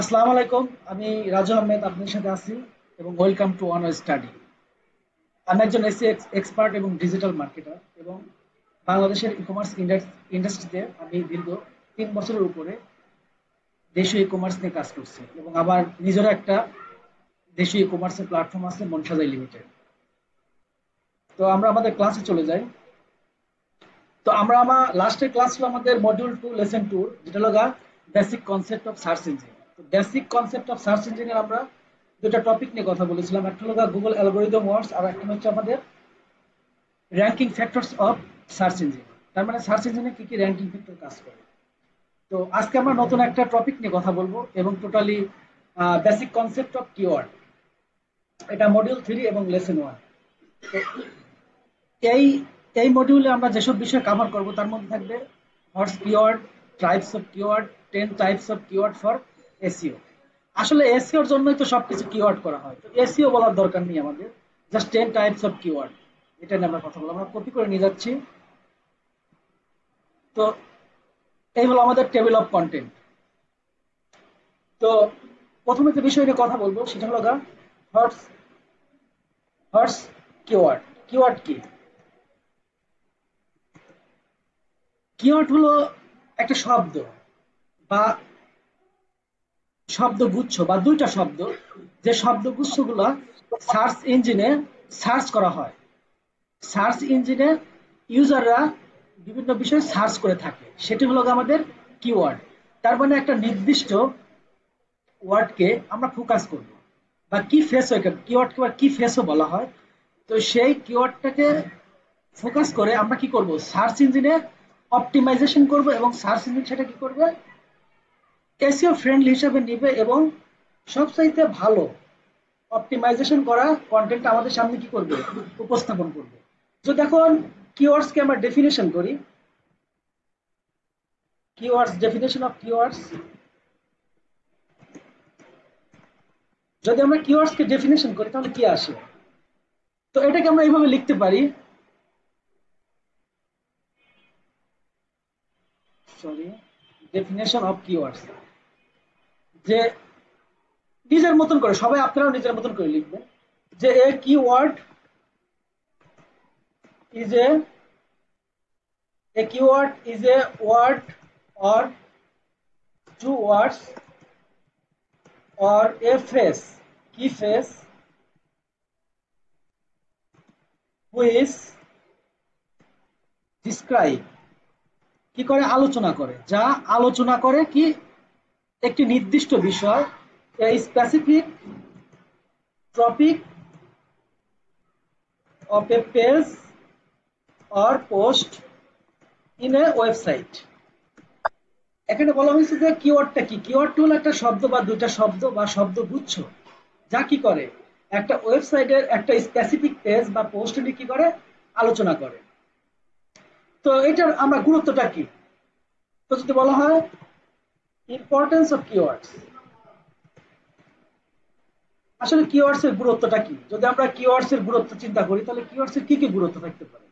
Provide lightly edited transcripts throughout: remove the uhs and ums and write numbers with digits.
আসসালামু আলাইকুম। আমি রাজু আহমেদ আপনার সাথে আছি এবং ওয়েলকাম টু অনার স্টাডি। আমি একজন এসি এক্সপার্ট এবং ডিজিটাল মার্কেটার এবং বাংলাদেশের ই কমার্স ইন্ডাস্ট্রিতে আমি দীর্ঘ 3 বছরের উপরে দেশীয় ই কমার্স নিয়ে কাজ করছি এবং আমার নিজেরও একটা দেশীয় ই কমার্সের প্ল্যাটফর্ম আছে মনসাজাই লিমিটেড। তো আমরা আমাদের ক্লাসে চলে যাই। তো আমার লাস্টের ক্লাস ছিল আমাদের মডিউল 2 লেসন 2, যেটা হলো basic concept of search engine. তো বেসিক কনসেপ্ট অফ সার্চ ইঞ্জিনের আমরা দুটো টপিক নিয়ে কথা বলেছিলাম। একটা হলো গুগল অ্যালগোরিদম ওয়ার্ডস, আর একটা হচ্ছে আমাদের ranking factors of search engine. তার মানে সার্চ ইঞ্জিনে কি কি র্যাঙ্কিং ফ্যাক্টর কাজ করে। তো আজকে আমরা নতুন একটা টপিক নিয়ে কথা বলবো এবং totally basic concept of keyword, এটা মডিউল 3 এবং লেসন 1। তো এই এই মডিউলে আমরা যেসব বিষয় কভার করব তার মধ্যে থাকবে what's keyword, types of keyword, 10 types of keyword for SEO. আসলে এসইওর জন্যই তো সবকিছু কিওয়ার্ড করা হয়, তো এসইও বলার দরকার নেই আমাদের, জাস্ট 10 টাইপস অফ কিওয়ার্ড, এটা নিয়ে আমরা কথা বলবো। আমরা কপি করে নিয়ে যাচ্ছি। তো এই হলো আমাদের টেবিল অফ কন্টেন্ট। তো প্রথমে যে বিষয় নিয়ে কথা বলবো সেটা হলো হোয়াটস হোয়াটস কিওয়ার্ড। কিওয়ার্ড কি? কিওয়ার্ড হলো একটা শব্দ বা শব্দগুচ্ছ বা দুইটা শব্দ, যে শব্দগুচ্ছগুলো সার্চ ইঞ্জিনে সার্চ করা হয়। সার্চ ইঞ্জিনে ইউজাররা বিভিন্ন বিষয় সার্চ করে থাকে, সেটি হলো আমাদের কিওয়ার্ড। তার মানে একটা নির্দিষ্ট ওয়ার্ডকে আমরা ফোকাস করব বা কি ফেস, কিওয়ার্ডকে বা কি ফেসও বলা হয়। তো সেই কিওয়ার্ডটাকে ফোকাস করে আমরা কি করব, সার্চ ইঞ্জিনে অপটিমাইজেশন করব এবং সার্চ ইঞ্জিন সেটা কি করবে, এসইও ফ্রেন্ডলি হিসাবে নিবে এবং সবচাইতে ভালো অপটিমাইজেশন করা কন্টেন্ট আমাদের সামনে কি করবে, উপস্থাপন করবে। যদি এখন কিওয়ার্ডসকে আমরা ডেফিনেশন করি, কিওয়ার্ডস, ডেফিনেশন অফ কিওয়ার্ডস, যদি আমরা কিওয়ার্ডসকে ডেফিনেশন করি তাহলে কি আসে? তো এটাকে আমরা এইভাবে লিখতে পারি, সরি, ডেফিনেশন অফ কিওয়ার্ডস, যে নিজের মতন করে সবাই আপনারাও নিজের মতন করে লিখবেন যে a keyword is a keyword is a word or two words or a phrase, key phrase, which describe, কি করে, আলোচনা করে, যা আলোচনা করে কি একটি নির্দিষ্ট বিষয়, a specific topic of a page or post in a website। এখানে বলা হয়েছে যে কিওয়ার্ডটা কি, কিওয়ার্ডটা হলো একটা শব্দ বা দুইটা শব্দ বা শব্দগুচ্ছ, যা কি করে একটা ওয়েবসাইটের একটা স্পেসিফিক পেজ বা পোস্ট নিয়ে কি করে, আলোচনা করে। তো এটার আমরা গুরুত্বটা কি, তো যদি বলা হয় ইম্পর্টেন্স অফ কিওয়ার্ডস, আসলে কিওয়ার্ডস এর গুরুত্বটা কি? যদি আমরা কিওয়ার্ডস এর গুরুত্ব চিন্তা করি তাহলে কিওয়ার্ডস এর কি কি গুরুত্ব থাকতে পারে।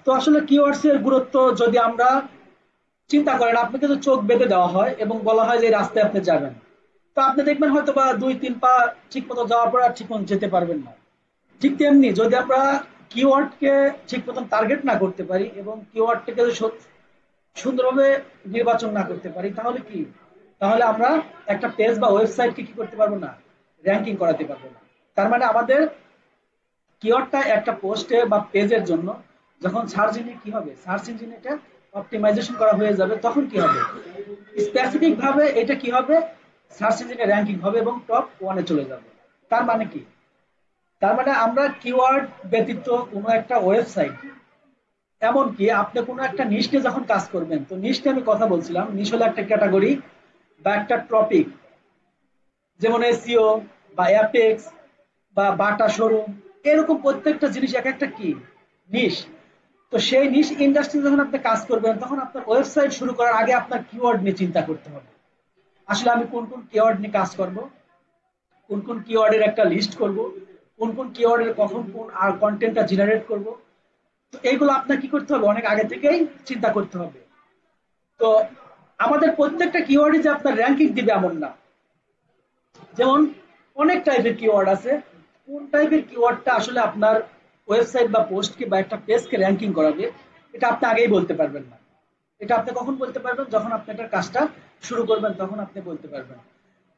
তো আসলে কিওয়ার্ডস এর গুরুত্ব যদি আমরা চিন্তা করেন, আপনাকে তো চোখ বেঁধে দেওয়া হয় এবং বলা হয় যে এই রাস্তায় আপনি যাবেন, তো আপনি দেখবেন হয়তো বা 2-3 পা ঠিক মতো যাওয়ার পর আর ঠিক মতো যেতে পারবেন না। ঠিক তেমনি যদি আমরা কিওয়ার্ডকে ঠিক মতন টার্গেট না করতে পারি এবং কিওয়ার্ডটাকে সুন্দরভাবে নির্বাচন না করতে পারি তাহলে কি, তাহলে আমরা একটা পেজ বা ওয়েবসাইটকে কি করতে পারবো না, র্যাঙ্কিং করাতে পারবো না। তার মানে আমাদের কিওয়ার্ডটা একটা পোস্টে বা পেজের জন্য যখন সার্চ ইঞ্জিন কি হবে, সার্চ ইঞ্জিন এটা অপটিমাইজেশন করা হয়ে যাবে, তখন কি হবে, স্পেসিফিক ভাবে এটা কি হবে, সার্চ ইঞ্জিনে র্যাঙ্কিং হবে এবং টপ 1-এ চলে যাবে। তার মানে কি, তার মানে আমরা কিওয়ার্ড ব্যতীত কোনো একটা ওয়েবসাইট, এমনকি আপনি কোনো একটা নিশ নিয়ে যখন কাজ করবেন, তো নিশ নিয়ে আমি কথা বলছিলাম, নিশ হলো একটা ক্যাটাগরি বা একটা টপিক, যেমন এসইও বা অ্যাপেক্স বা বাটা শোরুম, এরকম প্রত্যেকটা জিনিস এক একটা কি নিশ। তো সেই নিশ ইন্ডাস্ট্রি যখন আপনি কাজ করবেন তখন আপনার ওয়েবসাইট শুরু করার আগে আপনার কিওয়ার্ড নিয়ে চিন্তা করতে হবে, আসলে আমি কোন কোন কিওয়ার্ড নিয়ে কাজ করব, কোন কোন কিওয়ার্ডের একটা লিস্ট করব, কোন কোন কিওয়ার্ডের কখন কোন আর কন্টেন্টটা জেনারেট করব, এইগুলো আপনার কি করতে হবে, অনেক আগে থেকেই চিন্তা করতে হবে। তো আমাদের প্রত্যেকটা কিওয়ার্ডে যে আপনার র্যাঙ্কিং দিবে এমন না। যেমন অনেক টাইপের কিওয়ার্ড আছে, কোন টাইপের কিওয়ার্ডটা আসলে আপনার ওয়েবসাইট বা পোস্টকে বা একটা পেজকে র্যাঙ্কিং করাবে, এটা আপনি আগেই বলতে পারবেন না। এটা আপনি কখন বলতে পারবেন, যখন আপনি একটা কাজটা শুরু করবেন তখন আপনি বলতে পারবেন।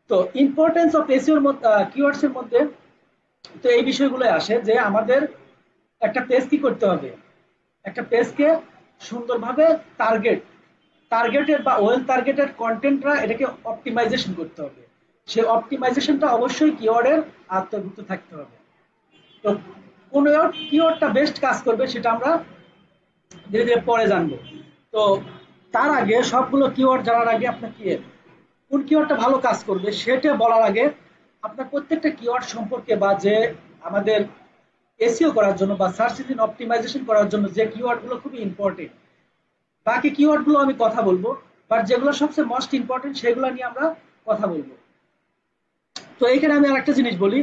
তো ইম্পর্টেন্স অফ এসইওর মধ্যে, কিওয়ার্ডস এর মধ্যে তো এই বিষয়গুলো আসে যে আমাদের একটা পেজ কি করতে হবে, একটা পেজকে সুন্দরভাবে টার্গেট টার্গেটেড বা ওয়েল টার্গেটেড কন্টেন্টরা এটাকে অপটিমাইজেশন করতে হবে। সেই অপটিমাইজেশনটা অবশ্যই কিওয়ার্ডের আওতাভুক্ত থাকতে হবে। তো কোন কিওয়ার্ডটা বেস্ট কাজ করবে সেটা আমরা ধীরে ধীরে পরে জানবো। তো তার আগে সবগুলো কিওয়ার্ড জানার আগে আপনার কি কোন কিওয়ার্ডটা ভালো কাজ করবে সেটা বলার আগে আপনার প্রত্যেকটা কিওয়ার্ড সম্পর্কে বা যে আমাদের এসইও করার জন্য বা সার্চ ইঞ্জিন অপটিমাইজেশন করার জন্য যে কিওয়ার্ডগুলো খুবই ইম্পর্টেন্ট, বাকি কিওয়ার্ডগুলো আমি কথা বলবো, বাট যেগুলো সবচেয়ে মোস্ট ইম্পর্টেন্ট সেগুলো নিয়ে আমরা কথা বলবো। তো এইখানে আমি আরেকটা জিনিস বলি,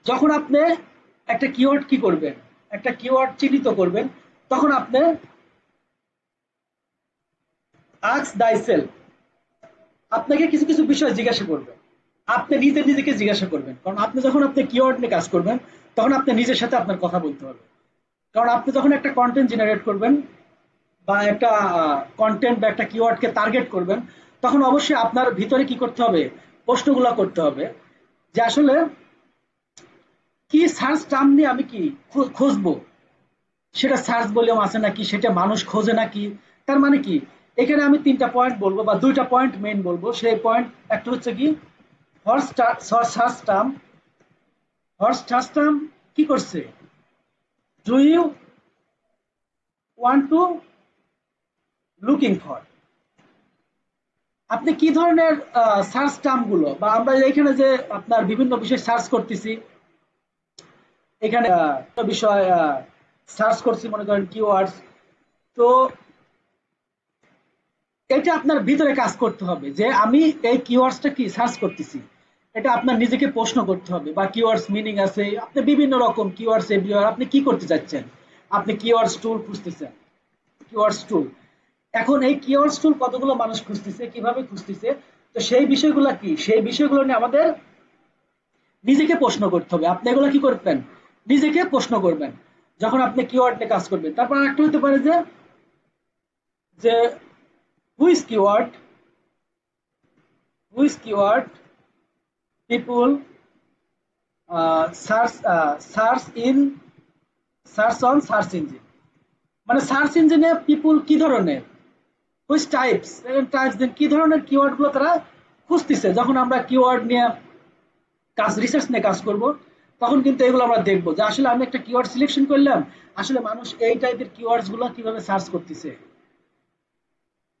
যখন আপনি একটা কিওয়ার্ড কি করবেন, একটা কিওয়ার্ড চিহ্নিত করবেন, তখন আপনি আস্ক দাইসেলফ, আপনাকে কিছু কিছু বিষয় জিজ্ঞাসা করবেন। আপনি নিজেকে জিজ্ঞাসা করবেন, কারণ আপনি যখন আপনি কিওয়ার্ড নিয়ে কাজ করবেন তখন আপনি নিজের সাথে আপনার কথা বলতে হবে। কারণ আপনি যখন একটা কন্টেন্ট জেনারেট করবেন বা একটা কন্টেন্ট বা একটা কিওয়ার্ডকে টার্গেট করবেন, তখন অবশ্যই আপনার ভিতরে কি করতে হবে, প্রশ্নগুলো করতে হবে যে আসলে কি সার্চ টার্ম নিয়ে আমি কি খুঁজবো, সেটা সার্চ ভলিউম আছে নাকি, সেটা মানুষ খোঁজে নাকি। তার মানে কি, এখানে আমি তিনটা পয়েন্ট বলবো বা দুইটা পয়েন্ট মেইন বলবো। সেই পয়েন্ট একটা হচ্ছে কি, horse search term, horse search term কি করছে, do you want to looking for, আপনি কি ধরনের সার্চ টার্ম গুলো, বা আমরা এখানে যে আপনার বিভিন্ন বিষয় সার্চ করতেছি, এখানে বিষয় সার্চ করছি মনে করেন কিওয়ার্ডস, তো এটা আপনার ভিতরে কাজ করতে হবে যে আমি এই কিওয়ার্ডসটা কি সার্চ করতেছি। এটা আপনার নিজেকে প্রশ্ন করতে হবে, বা কিওয়ার্ডস মিনিং আছে, আপনি বিভিন্ন রকম কিওয়ার্ডস এভরিওয়্যার আপনি কি করতে চাচ্ছেন, আপনি কিওয়ার্ডস টুল খুঁজতেছেন, কিওয়ার্ডস টুল। এখন এই কিওয়ার্ডস টুল কতগুলো মানুষ খুঁজতেছে, কিভাবে খুঁজতেছে, তো সেই বিষয়গুলো কি, সেই বিষয়গুলো নিয়ে আমাদের নিজেকে প্রশ্ন করতে হবে। আপনি এগুলো কি করবেন, নিজেকে প্রশ্ন করবেন যখন আপনি কিওয়ার্ড নিয়ে কাজ করবেন। তারপর একটা হতে পারে যে যে which keyword, which keyword people search search in search on search engine, মানে সার্চ ইঞ্জিনে পিপুল কি ধরনের, হুইচ টাইপস, টাইপস দেন কি ধরনের কিওয়ার্ড গুলো তারা খুঁজতেছে। যখন আমরা কিওয়ার্ড নিয়ে কাজ, রিসার্চ নিয়ে কাজ করব, তখন কিন্তু এগুলো আমরা দেখবো যে আসলে আমি একটা কিওয়ার্ড সিলেকশন করলাম, আসলে মানুষ এই টাইপের কিওয়ার্ডস গুলো কিভাবে সার্চ করতেছে।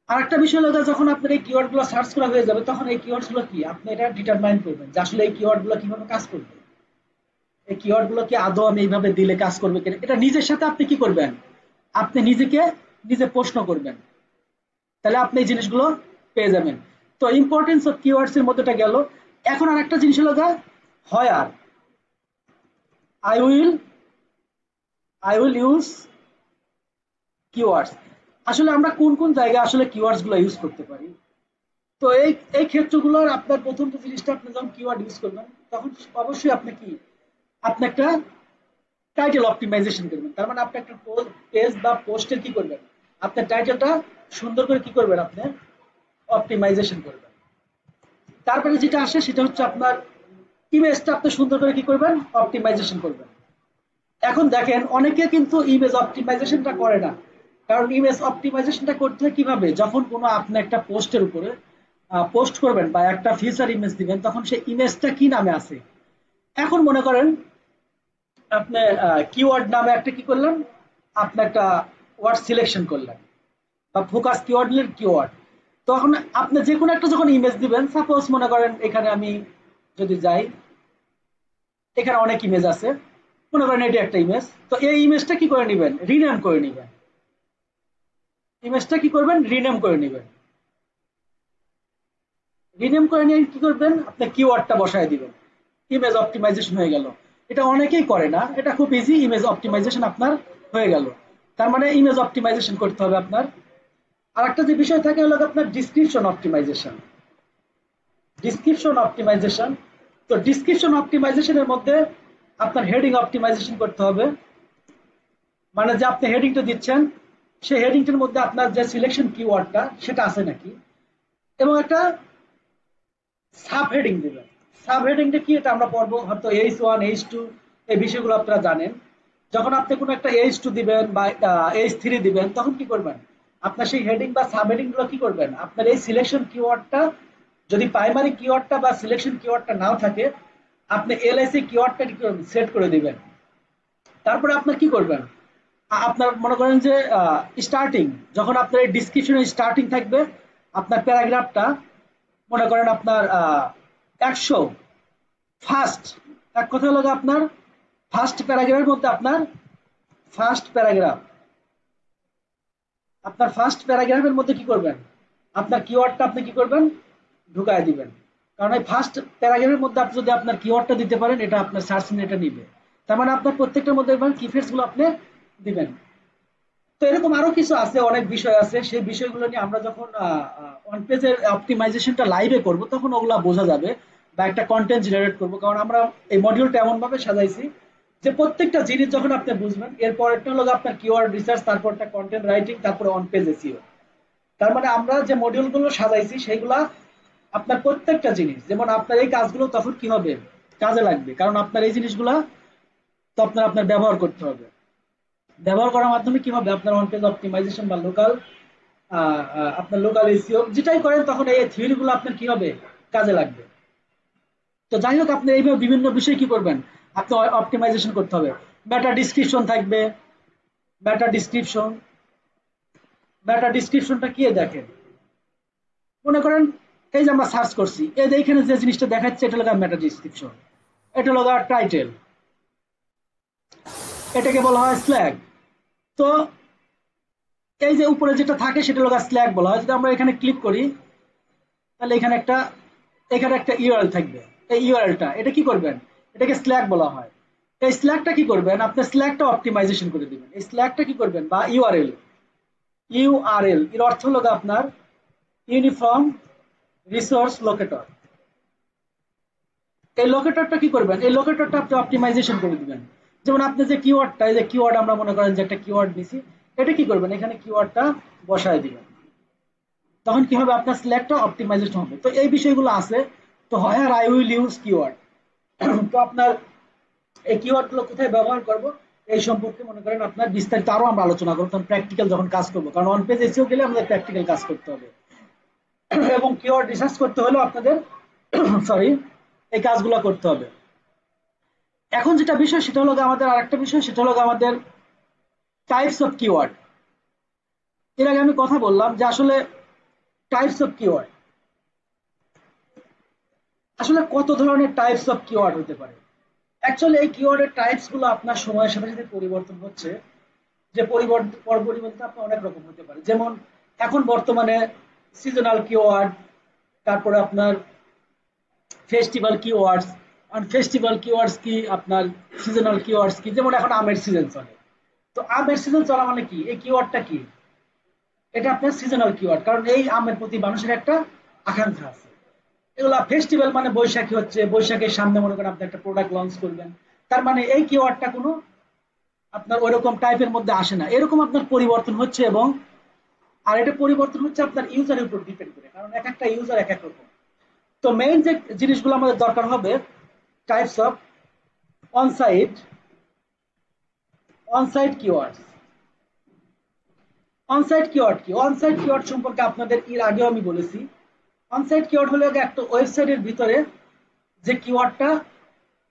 আর একটা বিষয় হলো যখন আপনার এই কিওয়ার্ড গুলো সার্চ করা হয়ে যাবে, তখন এই কিওয়ার্ডস গুলো কি আপনি এটা ডিটারমাইন করবেন যে আসলে এই কিওয়ার্ড গুলো কিভাবে কাজ করবে, এই কিওয়ার্ড গুলো কি আদৌ আমি এইভাবে দিলে কাজ করবে কিনা। এটা নিজের সাথে আপনি কি করবেন, আপনি নিজেকে নিজে প্রশ্ন করবেন, তাহলে আপনি এই জিনিসগুলো পেয়ে যাবেন। তো ইম্পর্টেন্স অফ কিওয়ার্ডস এর মধ্যেটা গেল। এখন আর একটা জিনিস হলো হয়ার I will I will use keywords, আসলে আমরা কোন কোন জায়গায় আসলে কিওয়ার্ডস গুলো ইউজ করতে পারি। তো এই এই ক্ষেত্রগুলোর আপনার প্রথম যে জিনিসটা, আপনি যখন কিওয়ার্ড ইউজ করবেন তখন অবশ্যই আপনি কি, আপনি একটা টাইটেল অপটিমাইজেশন করবেন। তার মানে আপনি একটা পেজ বা পোস্টের কি করবেন, আপনার টাইটেলটা সুন্দর করে কি করবেন, আপনি অপটিমাইজেশন করবেন। তারপরে যেটা আসে সেটা হচ্ছে আপনার ইমেজটা আপনি সুন্দর করে কি করবেন, অপটিমাইজেশন করবেন। এখন দেখেন অনেকে কিন্তু ইমেজ অপটিমাইজেশনটা করে না, কারণ ইমেজ অপটিমাইজেশনটা করতে হয় কিভাবে, যখন কোনো আপনি একটা পোস্টের উপরে পোস্ট করবেন বা একটা ফিচার ইমেজ দিবেন, তখন সেই ইমেজটা কি নামে আছে। এখন মনে করেন আপনি কিওয়ার্ড নামে একটা কি করলেন, আপনি একটা ওয়ার্ড সিলেকশন করলেন বা ফোকাস কিওয়ার্ড নিলেন কিওয়ার্ড, তখন আপনি যে কোনো একটা যখন ইমেজ দিবেন, সাপোজ মনে করেন এখানে আমি যদি যাই, এখানে অনেক ইমেজ আছে, মনে করেন এটি একটা ইমেজ, তো এই ইমেজটা কি করে নেবেন, রিনেম করে নেবেন, ইমেজটা কি করবেন, রিনেম করে নেবেন। রিনেম করে নিয়ে কি করবেন, আপনি কিওয়ার্ডটা বসায় দিবেন, ইমেজ অপটিমাইজেশন হয়ে গেল। এটা অনেকেই করে না, এটা খুব ইজি, ইমেজ অপটিমাইজেশন আপনার হয়ে গেল। তার মানে ইমেজ অপটিমাইজেশন করতে হবে আপনার। আর একটা যে বিষয় থাকে হলো আপনার ডিসক্রিপশন অপটিমাইজেশন। ডিসক্রিপশন অপটিমাইজেশন, তো ডিসক্রিপশন অপটিমাইজেশনের মধ্যে আপনার হেডিং অপটিমাইজেশন করতে হবে। মানে যে আপনি হেডিংটা দিচ্ছেন সেই হেডিংটার মধ্যে আপনার যে সিলেকশন কিওয়ার্ডটা সেটা আছে নাকি, এবং একটা সাব হেডিং দিবেন। সাব হেডিংটা কি এটা আমরা পড়বো হয়তো H1 H2, এই বিষয়গুলো আপনারা জানেন। যখন আপনি কোনো একটা H2 দিবেন বা H3 দিবেন তখন কি করবেন, আপনার সেই হেডিং বা সাব হেডিং গুলো কি করবেন, আপনার এই সিলেকশন কিওয়ার্ডটা যদি প্রাইমারি কিওয়ার্ডটা বা সিলেকশন কিওয়ার্ডটা নাও থাকে, আপনি এলআইসি কিওয়ার্ডটা কি করবেন, সেট করে দিবেন। তারপরে আপনার কি করবেন, আপনার মনে করেন যে স্টার্টিং, যখন আপনার এই ডিসক্রিপশনের স্টার্টিং থাকবে আপনার প্যারাগ্রাফটা, মনে করেন আপনার 100 ফার্স্ট, এক কথা হলো আপনার ফার্স্ট প্যারাগ্রাফের মধ্যে ফার্স্ট প্যারাগ্রাফ ফার্স্ট প্যারাগ্রাফের মধ্যে কি করবেন, আপনার কিওয়ার্ডটা আপনি কি করবেন, ঢুকায় দিবেন। কারণ এই ফার্স্ট প্যারাগ্রাফের মধ্যে আপনি যদি আপনার কিওয়ার্ডটা দিতে পারেন, এটা আপনার সার্চ ইঞ্জিন এটা নিবে। তার মানে আপনার প্রত্যেকটার মধ্যে কিফ্রেজ গুলো আপনি দিবেন। তো এরকম আরো কিছু আছে, অনেক বিষয় আছে, সেই বিষয়গুলো নিয়ে আমরা যখন অন পেজের অপটিমাইজেশনটা লাইভে করব তখন ওগুলা বোঝা যাবে, বা একটা কন্টেন্ট জেনারেট করব। কারণ আমরা এই মডিউলটা এমন ভাবে সাজাইছি যে প্রত্যেকটা জিনিস যখন আপনি বুঝবেন, এরপরটা হলো আপনার কিওয়ার্ড রিসার্চ, তারপরটা কন্টেন্ট রাইটিং, তারপরে অন পেজ এসইও। তার মানে আমরা যে মডিউলগুলো সাজাইছি সেইগুলা আপনার প্রত্যেকটা জিনিস, যেমন আপনার এই কাজগুলো তখন কি হবে, কাজে লাগবে। কারণ আপনার এই জিনিসগুলা তো আপনার ব্যবহার করতে হবে। ব্যবহার করার মাধ্যমে কি হবে, আপনার অন পেজ অপটিমাইজেশন বা লোকাল আপনার লোকাল এসইও যেটাই করেন তখন এই থিওরি গুলো আপনার কি হবে, কাজে লাগবে। তো যাই হোক, আপনি এইভাবে বিভিন্ন বিষয় কি করবেন, আপনি অপটিমাইজেশন করতে হবে। মেটা ডিসক্রিপশন থাকবে। মেটা ডিসক্রিপশন, মেটা ডিসক্রিপশনটা কি দেখেন, মনে করেন এই যে আমরা সার্চ করছি, এই যে এইখানে যে জিনিসটা দেখাচ্ছে এটা হলো মেটা ডিসক্রিপশন, এটা হলো টাইটেল, এটাকে বলা হয় স্ল্যাগ। তো এই যে উপরে যেটা থাকে সেটা হলো স্ল্যাগ বলা হয়। যদি আমরা এখানে ক্লিক করি তাহলে এখানে একটা ইউআরএল থাকবে। এই ইউআরএলটা এটা কি করবেন, এটাকে স্ল্যাগ বলা হয়। এই স্ল্যাগটা কি করবেন, আপনি স্ল্যাগটা অপটিমাইজেশন করে দিবেন। এই স্ল্যাগটা কি করবেন, বা ইউআরএল, ইউআরএল এর অর্থ হলো আপনার ইউনিফর্ম রিসোর্স লোকেটর। এই লোকেটরটা কি করবেন, এই লোকেটরটা আপনি অপটিমাইজেশন করে দিবেন। যেমন আপনি যে কিওয়ার্ডটা, এই যে কিওয়ার্ড আমরা মনে করেন যে একটা কিওয়ার্ড দিছি, এটা কি করবেন, এখানে কিওয়ার্ডটা বসায় দিবেন। তখন কি হবে, আপনার সিলেক্টটা অপটিমাইজেশন হবে। তো এই বিষয়গুলো আছে। তো where I will use keyword, তো আপনার এই কিওয়ার্ড গুলো কোথায় ব্যবহার করব, এই সম্পর্কে মনে করেন আপনার বিস্তারিত আরো আমরা আলোচনা করবো তখন প্র্যাকটিক্যাল যখন কাজ করবো। কারণ অন পেজ এসেও গেলে আমাদের প্র্যাকটিক্যাল কাজ করতে হবে, এবং কিওয়ার্ড রিসার্চ করতে হলে আপনাদের সরি এই কাজগুলো করতে হবে। এখন যেটা বিষয় সেটা হলো আমাদের আরেকটা বিষয়, সেটা হলো আমাদের টাইপস অফ কিওয়ার্ড। এর আগে আমি কথা বললাম যে আসলে টাইপস অফ কিওয়ার্ড, আসলে কত ধরনের টাইপস অফ কিওয়ার্ড হতে পারে। অ্যাকচুয়ালি এই কিওয়ার্ডের টাইপস গুলো আপনার সময়ের সাথে সাথে পরিবর্তন হচ্ছে। যে পরিবর্তন আপনার অনেক রকম হতে পারে। যেমন এখন বর্তমানে সিজনাল কিওয়ার্ড, তারপরে আপনার ফেস্টিভ্যাল কিওয়ার্ডস। আর ফেস্টিভ্যাল কিওয়ার্ডস কি, আপনার সিজনাল কিওয়ার্ডস কি। যেমন এখন আমের সিজন চলে, তো আমের সিজন চলা মানে কি, এই কিওয়ার্ডটা কি, এটা আপনার সিজনাল কিওয়ার্ড। কারণ এই আমের প্রতি মানুষের একটা আকাঙ্ক্ষা আছে। এগুলা ফেস্টিভ্যাল মানে বৈশাখী হচ্ছে, বৈশাখের সামনে মনে করেন আপনি একটা প্রোডাক্ট লঞ্চ করবেন, তার মানে এই কিওয়ার্ডটা কোনো আপনার ওইরকম টাইপের মধ্যে আসে না। এরকম আপনার পরিবর্তন হচ্ছে, এবং আর এটা পরিবর্তন হচ্ছে আপনার ইউজারের উপর ডিপেন্ড করে, কারণ এক একটা ইউজার এক এক রকম। তো মেইন যে জিনিসগুলো আমাদের দরকার হবে, types of onsite, onsite keywords. Onsite keyword কি, অনসাইট কিওয়ার্ড সম্পর্কে আপনাদের এর আগেও আমি বলেছি। অনসাইট কিওয়ার্ড হলো একটা ওয়েবসাইটের ভিতরে যে কিওয়ার্ডটা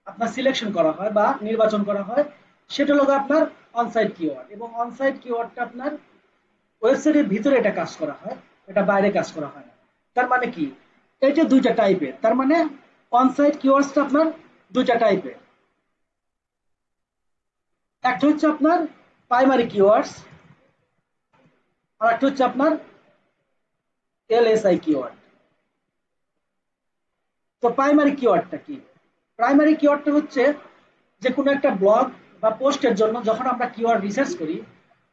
আপনার সিলেকশন করা হয় বা নির্বাচন করা হয়, সেটা হলো আপনার অনসাইট কিওয়ার্ড। এবং অনসাইট কিওয়ার্ডটা আপনার ওয়েবসাইটের ভিতরে এটা কাজ করা হয়, এটা বাইরে কাজ করা হয় না। তার মানে কি, এটা দুইটা টাইপের। তার মানে অনসাইট কিওয়ার্ডসটা আপনার দুইটা টাইপের। একটা হচ্ছে আপনার প্রাইমারি কিওয়ার্ডস, আর একটা হচ্ছে আপনার এলএসআই কিওয়ার্ড। তো প্রাইমারি কিওয়ার্ডটা কি, প্রাইমারি কিওয়ার্ডটা হচ্ছে যে কোনো একটা ব্লগ বা পোস্টের জন্য যখন আমরা কিওয়ার্ড রিসার্চ করি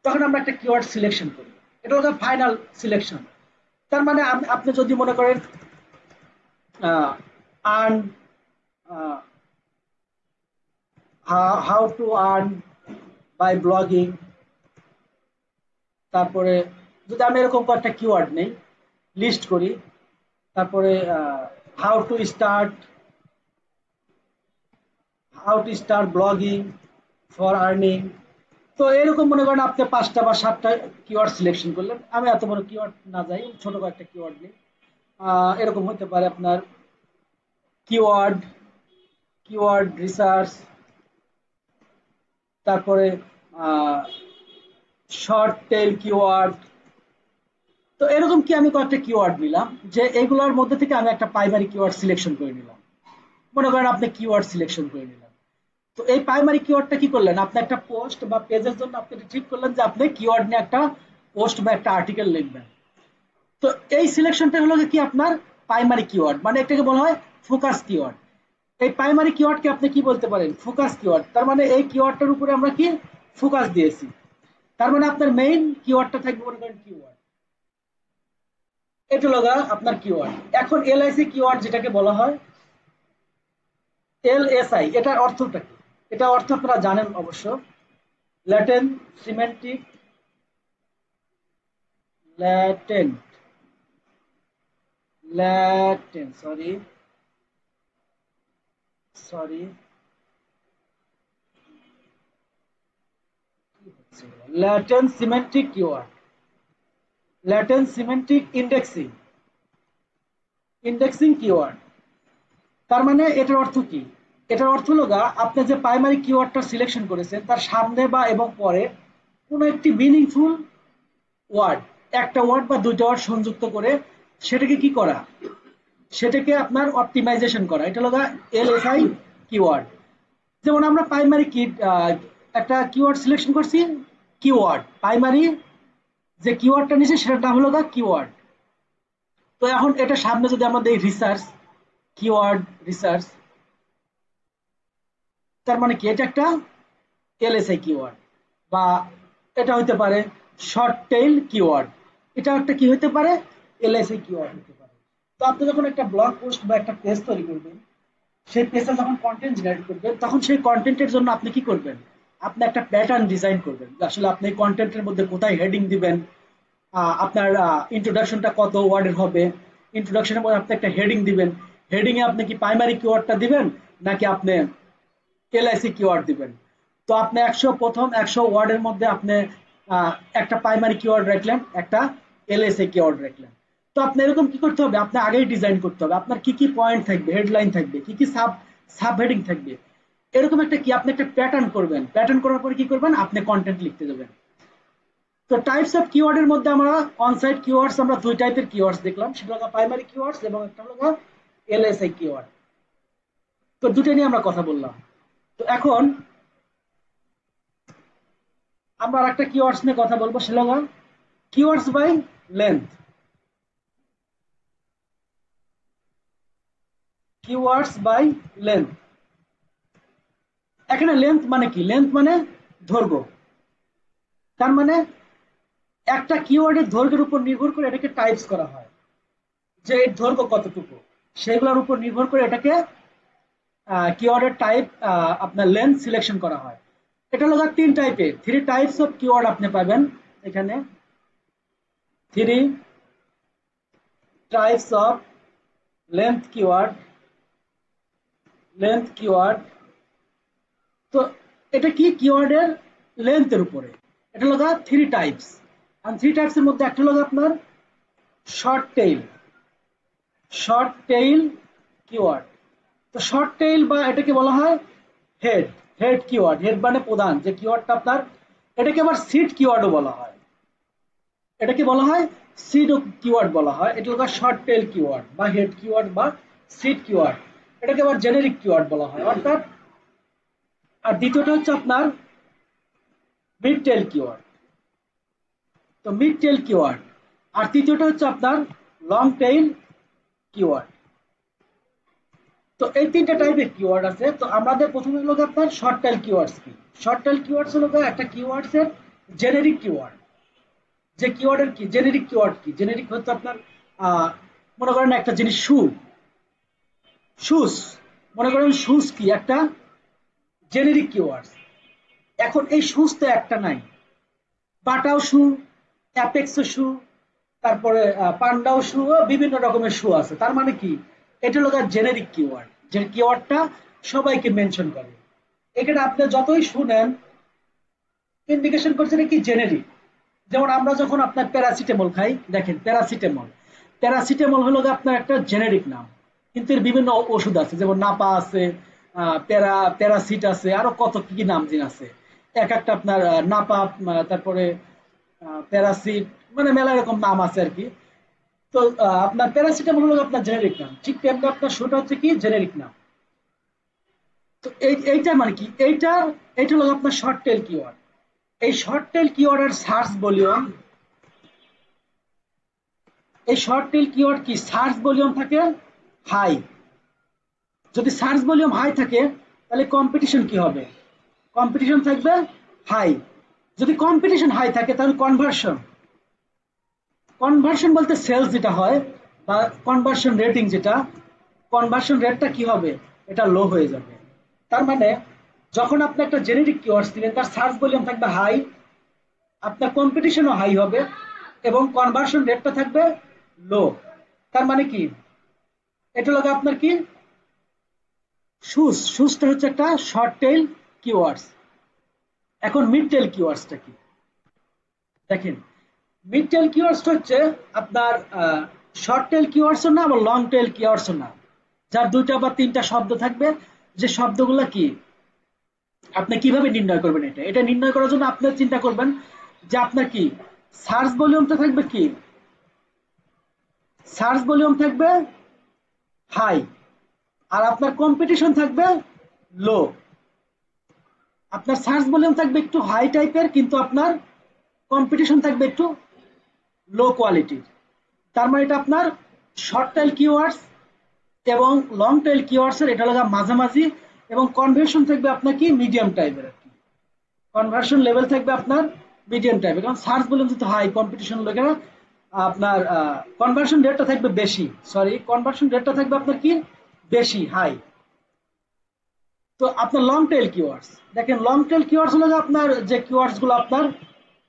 তখন আমরা একটা কিওয়ার্ড সিলেকশন করি, এটা হলো ফাইনাল সিলেকশন। তার মানে আপনি যদি মনে করেন earn, how to earn by blogging, তারপরে যদি আমি এরকম কয়েকটা কিওয়ার্ড নেই, লিস্ট করি, তারপরে how to start blogging for earning. তো এরকম মনে করেন আপনি 5টা বা 7টা কিওয়ার্ড সিলেকশন করলেন, আমি এত বড় কিওয়ার্ড না যাই, ছোট কয়েকটা কিওয়ার্ড নিই। এরকম হতে পারে আপনার কিওয়ার্ড, কিওয়ার্ড রিসার্চ, তারপরে শর্ট টেল কিওয়ার্ড। তো এরকম কি আমি কয়েকটা কিওয়ার্ড নিলাম, যে এইগুলোর মধ্যে থেকে আমি একটা প্রাইমারি কিওয়ার্ড সিলেকশন করে নিলাম। মনে করেন আপনি কিওয়ার্ড সিলেকশন করে নিলেন, তো এই প্রাইমারি কিওয়ার্ডটা কি করলেন, আপনি একটা পোস্ট বা পেজের জন্য আপনি ঠিক করলেন যে আপনি কিওয়ার্ড নিয়ে একটা পোস্ট বা একটা আর্টিকেল লিখবেন। তো এই সিলেকশনটা হলো কি আপনার প্রাইমারি কিওয়ার্ড, মানে এটাকে বলা হয় ফোকাস কিওয়ার্ড। এই প্রাইমারি কিওয়ার্ডকে আপনি কি বলতে পারেন, ফোকাস কিওয়ার্ড। তার মানে এই কিওয়ার্ডটার উপরে আমরা কি ফোকাস দিয়েছি। তার মানে আপনার মেইন কিওয়ার্ডটা থাকবে মনে করেন কিওয়ার্ড, এটা হলো আপনার কিওয়ার্ড। এখন এলআইসি কিওয়ার্ড যেটাকে বলা হয় এলএসআই, এটার অর্থটা কি? এটা অর্থ আপনারা জানেন অবশ্য, latent semantic, latent latent sorry sorry latent semantic keyword, latent semantic indexing, indexing keyword. তার মানে এটার অর্থ কি? এটার অর্থ হলো আপনি যে প্রাইমারি কিওয়ার্ডটা সিলেকশন করেছেন তার সামনে বা এবং পরে কোনো একটি মিনিংফুল ওয়ার্ড, একটা ওয়ার্ড বা দুইটা ওয়ার্ড সংযুক্ত করে সেটাকে কি করা, সেটাকে আপনার অপটিমাইজেশন করা, এটা হলো এলএসআই কিওয়ার্ড। যেমন আমরা প্রাইমারি কি একটা কিওয়ার্ড সিলেকশন করছি, কিওয়ার্ড প্রাইমারি যে কিওয়ার্ডটা নিয়েছে সেটার নাম হলো কিওয়ার্ড। তো এখন এটা সামনে যদি আমরা দেই রিসার্চ, কিওয়ার্ড রিসার্চ, তার মানে কি এটা একটা এলএসআই কিওয়ার্ড। বা এটা হতে পারে শর্ট টেইল কিওয়ার্ড, এটা একটা কি হতে পারে, এলএসআই কিওয়ার্ড হতে পারে। তো আপনি যখন একটা ব্লগ পোস্ট বা একটা পেজ তৈরি করবেন, সেই পেজে যখন কন্টেন্ট জেনারেট করবেন তখন সেই কন্টেন্টের জন্য আপনি কি করবেন, আপনি একটা প্যাটার্ন ডিজাইন করবেন, আসলে আপনি কন্টেন্টের মধ্যে কোথায় হেডিং দিবেন, আপনার ইন্ট্রোডাকশনটা কত ওয়ার্ডের হবে, ইন্ট্রোডাকশনের পরে আপনি একটা হেডিং দিবেন, হেডিং এ আপনি কি প্রাইমারি কিওয়ার্ডটা দিবেন নাকি আপনি এলআইসি কিওয়ার্ড দিবেন। তো আপনি প্রথম 100 ওয়ার্ডের মধ্যে আপনি একটা প্রাইমারি কিওয়ার্ড রাখলেন, একটা এলএসআই কিওয়ার্ড রাখলেন। তো আপনি এরকম কি করতে হবে, আপনি আগেই ডিজাইন করতে হবে আপনার কি কি পয়েন্ট থাকবে, হেডলাইন থাকবে, কি কি সাব হেডিং থাকবে, এরকম একটা কি আপনি একটা প্যাটার্ন করবেন, প্যাটার্ন করার পরে কি করবেন, আপনি কন্টেন্ট লিখতে যাবেন। তো টাইপস অফ কিওয়ার্ডের মধ্যে আমরা অনসাইট কিওয়ার্ডস আমরা দুই টাইপের কিওয়ার্ডস দেখলাম, সেটা হলো প্রাইমারি কিওয়ার্ডস এবং একটা হলো এলএসআই কিওয়ার্ড। তো দুটো নিয়ে আমরা কথা বললাম। তো এখন আমরা আরেকটা কিওয়ার্ডস নিয়ে কথা বলবো, সেটা হলো keywords by length. Keywords by length, এখানে লেন্থ মানে কি, লেন্থ মানে দৈর্ঘ্য। তার মানে একটা কিওয়ার্ডের দৈর্ঘ্যের উপর নির্ভর করে এটাকে টাইপস করা হয়, যে এর দৈর্ঘ্য কতটুকু, সেগুলোর উপর নির্ভর করে এটাকে কিওয়ার্ডের টাইপ আপনার লেন্থ সিলেকশন করা হয়। এটা হলো তিন টাইপের, থ্রি টাইপস অফ কিওয়ার্ড আপনি পাবেন এখানে, three types of length keyword, length keyword. তো এটা কি কিওয়ার্ডের লেন্থের উপরে, এটা হলো থ্রি টাইপস। আর থ্রি টাইপসের মধ্যে একটা হলো আপনার short tail, short tail keyword. তো শর্ট টেইল বা এটাকে বলা হয় হেড, হেড কিওয়ার্ড, হেড মানে প্রধান যে কিওয়ার্ডটা আপনার, এটাকে আবার সিড কিওয়ার্ডও বলা হয়, এটাকে বলা হয় সিড কিওয়ার্ড বলা হয়। এটা হলো শর্ট টেইল কিওয়ার্ড বা হেড কিওয়ার্ড বা সিড কিওয়ার্ড, এটাকে আবার জেনেরিক কিওয়ার্ড বলা হয় অর্থাৎ। আর দ্বিতীয়টা হচ্ছে আপনার মিড টেইল কিওয়ার্ড, তো মিড টেইল কিওয়ার্ড। আর তৃতীয়টা হচ্ছে আপনার লং টেইল কিওয়ার্ড। তো এই তিনটা টাইপের কিওয়ার্ড আছে। তো আমাদের প্রথমে হলো আপনার শর্ট টেইল কিওয়ার্ডস কি, শর্ট টেইল কিওয়ার্ডস হলো একটা কিওয়ার্ডস এর জেনেরিক কিওয়ার্ড, যে কিওয়ার্ডের কি জেনেরিক কিওয়ার্ড কি, জেনেরিক হচ্ছে আপনার মনে করেন একটা জিনিস শুজ, মনে করেন শুজ কি একটা জেনেরিক কিওয়ার্ড। এখন এই শুজ তো একটা নাই, বাটাও শু, অ্যাপেক্সও শু, তারপরে পান্ডাও শু, বিভিন্ন রকমের শু আছে। তার মানে কি, এটা হলো জেনেরিক কিওয়ার্ড, যে কিওয়ার্ডটা সবাইকে মেনশন করে। এখানে আপনি যতই শুনেন ইন্ডিকেশন করছে কি জেনেরিক। যেমন আমরা যখন আপনার প্যারাসিটামল খাই, দেখেন প্যারাসিটামল, প্যারাসিটামল হলো আপনার একটা জেনেরিক নাম, কিন্তু এর বিভিন্ন ওষুধ আছে, যেমন নাপা আছে, প্যারাসিট আছে, আরো কত কি কি নাম জিন আছে। এক একটা আপনার নাপা, তারপরে প্যারাসিট, মানে মেলা এরকম নাম আছে আর কি। তো আপনার প্যারাসিটামল হলো আপনার জেনেরিক নাম, ঠিক তেমনি আপনার শুটা হচ্ছে কি জেনেরিক নাম। তো এইটা মানে কি, এইটা হলো আপনার শর্ট টেল কিওয়ার্ড। এই শর্ট টেল কিওয়ার্ডের সার্চ ভলিউম, এই শর্ট টেল কিওয়ার্ড কি সার্চ ভলিউম থাকে হাই। যদি সার্চ ভলিউম হাই থাকে তাহলে কম্পিটিশন কি হবে, কম্পিটিশন থাকবে হাই। যদি কম্পিটিশন হাই থাকে তাহলে কনভার্সন, কনভার্সন বলতে সেলস যেটা হয় বা কনভার্সন রেটিং যেটা, কনভার্সন রেটটা কি হবে, এটা লো হয়ে যাবে। তার মানে যখন আপনি একটা জেনেরিক কিওয়ার্ডস দিবেন তার সার্চ ভলিউম থাকবে হাই, আপনার কম্পিটিশনও হাই হবে এবং কনভার্সন রেটটা থাকবে লো। তার মানে কি, এটা লাগে আপনার কি শুজটা হচ্ছে একটা শর্ট টেল কিওয়ার্ডস। এখন মিড টেল কিওয়ার্ডসটা কি, দেখেন মিড টেল কিওয়ার্ডস হচ্ছে আপনার শর্ট টেল কিওয়ার্ডসও না আবার লং টেল কিওয়ার্ডসও না, যার দুইটা বা তিনটা শব্দ থাকবে, যে শব্দগুলো কি আপনি কিভাবে নির্ণয় করবেন, এটা এটা নির্ণয় করার জন্য আপনি চিন্তা করবেন যে আপনার কি সার্চ ভলিউমটা থাকবে কি, সার্চ ভলিউম থাকবে হাই আর আপনার কম্পিটিশন থাকবে লো। আপনার সার্চ ভলিউম থাকবে একটু হাই টাইপের কিন্তু আপনার কম্পিটিশন থাকবে একটু লো কোয়ালিটির। তার মানে এটা আপনার শর্ট টেল কিওয়ার্ডস এবং লং টেল কিওয়ার্ডস এর এটা লাগা মাঝামাঝি, এবং কনভার্সন থাকবে আপনার কি মিডিয়াম টাইপের আর কি, কনভার্সন লেভেল থাকবে আপনার মিডিয়াম টাইপের। কারণ সার্চ ভলিউম যেহেতু হাই, কম্পিটিশন লোকেরা আপনার কনভার্সন রেটটা থাকবে বেশি, সরি কনভার্সন রেটটা থাকবে আপনার কি বেশি হাই। তো আপনার লং টেল কিওয়ার্ডস, দেখেন লং টেল কিওয়ার্ডস হলো আপনার যে কিওয়ার্ডস গুলো আপনার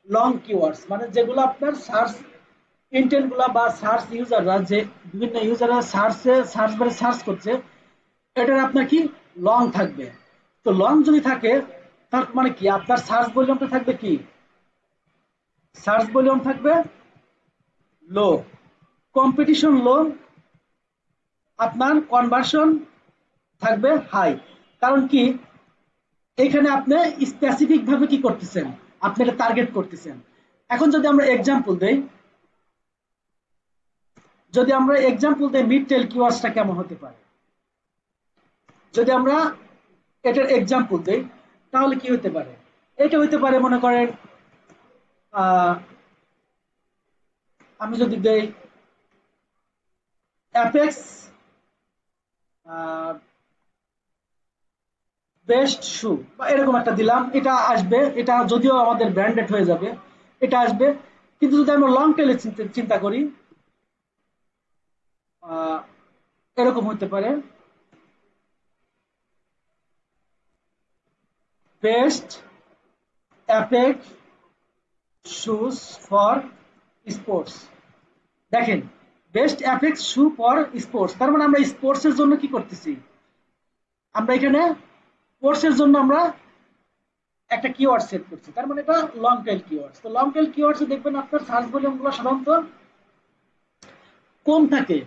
লং কিওয়ার্ডস, মানে যেগুলো আপনার সার্চ ইন্টেন্ট গুলা বা সার্চ ইউজাররা, যে বিভিন্ন ইউজাররা সার্চ বারে সার্চ করছে, এটার আপনার কি লং থাকবে। তো লং যদি থাকে তার মানে কি আপনার সার্চ ভলিউমটা থাকবে কি, সার্চ ভলিউম থাকবে লো, কম্পিটিশন লো, আপনার কনভার্সন থাকবে হাই। কারণ কি এখানে আপনি স্পেসিফিক ভাবে কি করতেছেন, আপনি এটা টার্গেট করতেছেন। এখন যদি আমরা এক্সাম্পল দেই, যদি আমরা এক্সাম্পল দেই মিড টেল কিওয়ার্ডসটা কেমন হতে পারে, যদি আমরা এটার এক্সাম্পল দেই তাহলে কি হতে পারে, এটা হইতে পারে মনে করেন আমি যদি দেই অ্যাপেক্স বেস্ট শু বা এরকম একটা দিলাম, এটা আসবে, এটা যদিও আমাদের ব্র্যান্ডেড হয়ে যাবে, এটা আসবে। কিন্তু যদি আমরা লং টেলে চিন্তা করি, আহ, এরকম হতে পারে best Apex shoes for sports. দেখেন best Apex shoe for sports, তার মানে আমরা স্পোর্টস এর জন্য কি করতেছি, আমরা এখানে স্পোর্টস এর জন্য আমরা একটা কিওয়ার্ড সেট করছি, তার মানে এটা লং টেল কিওয়ার্ডস। তো লং টেল কিওয়ার্ডস দেখবেন আপনার সার্চ ভলিউম গুলো সাধারণত কম থাকে,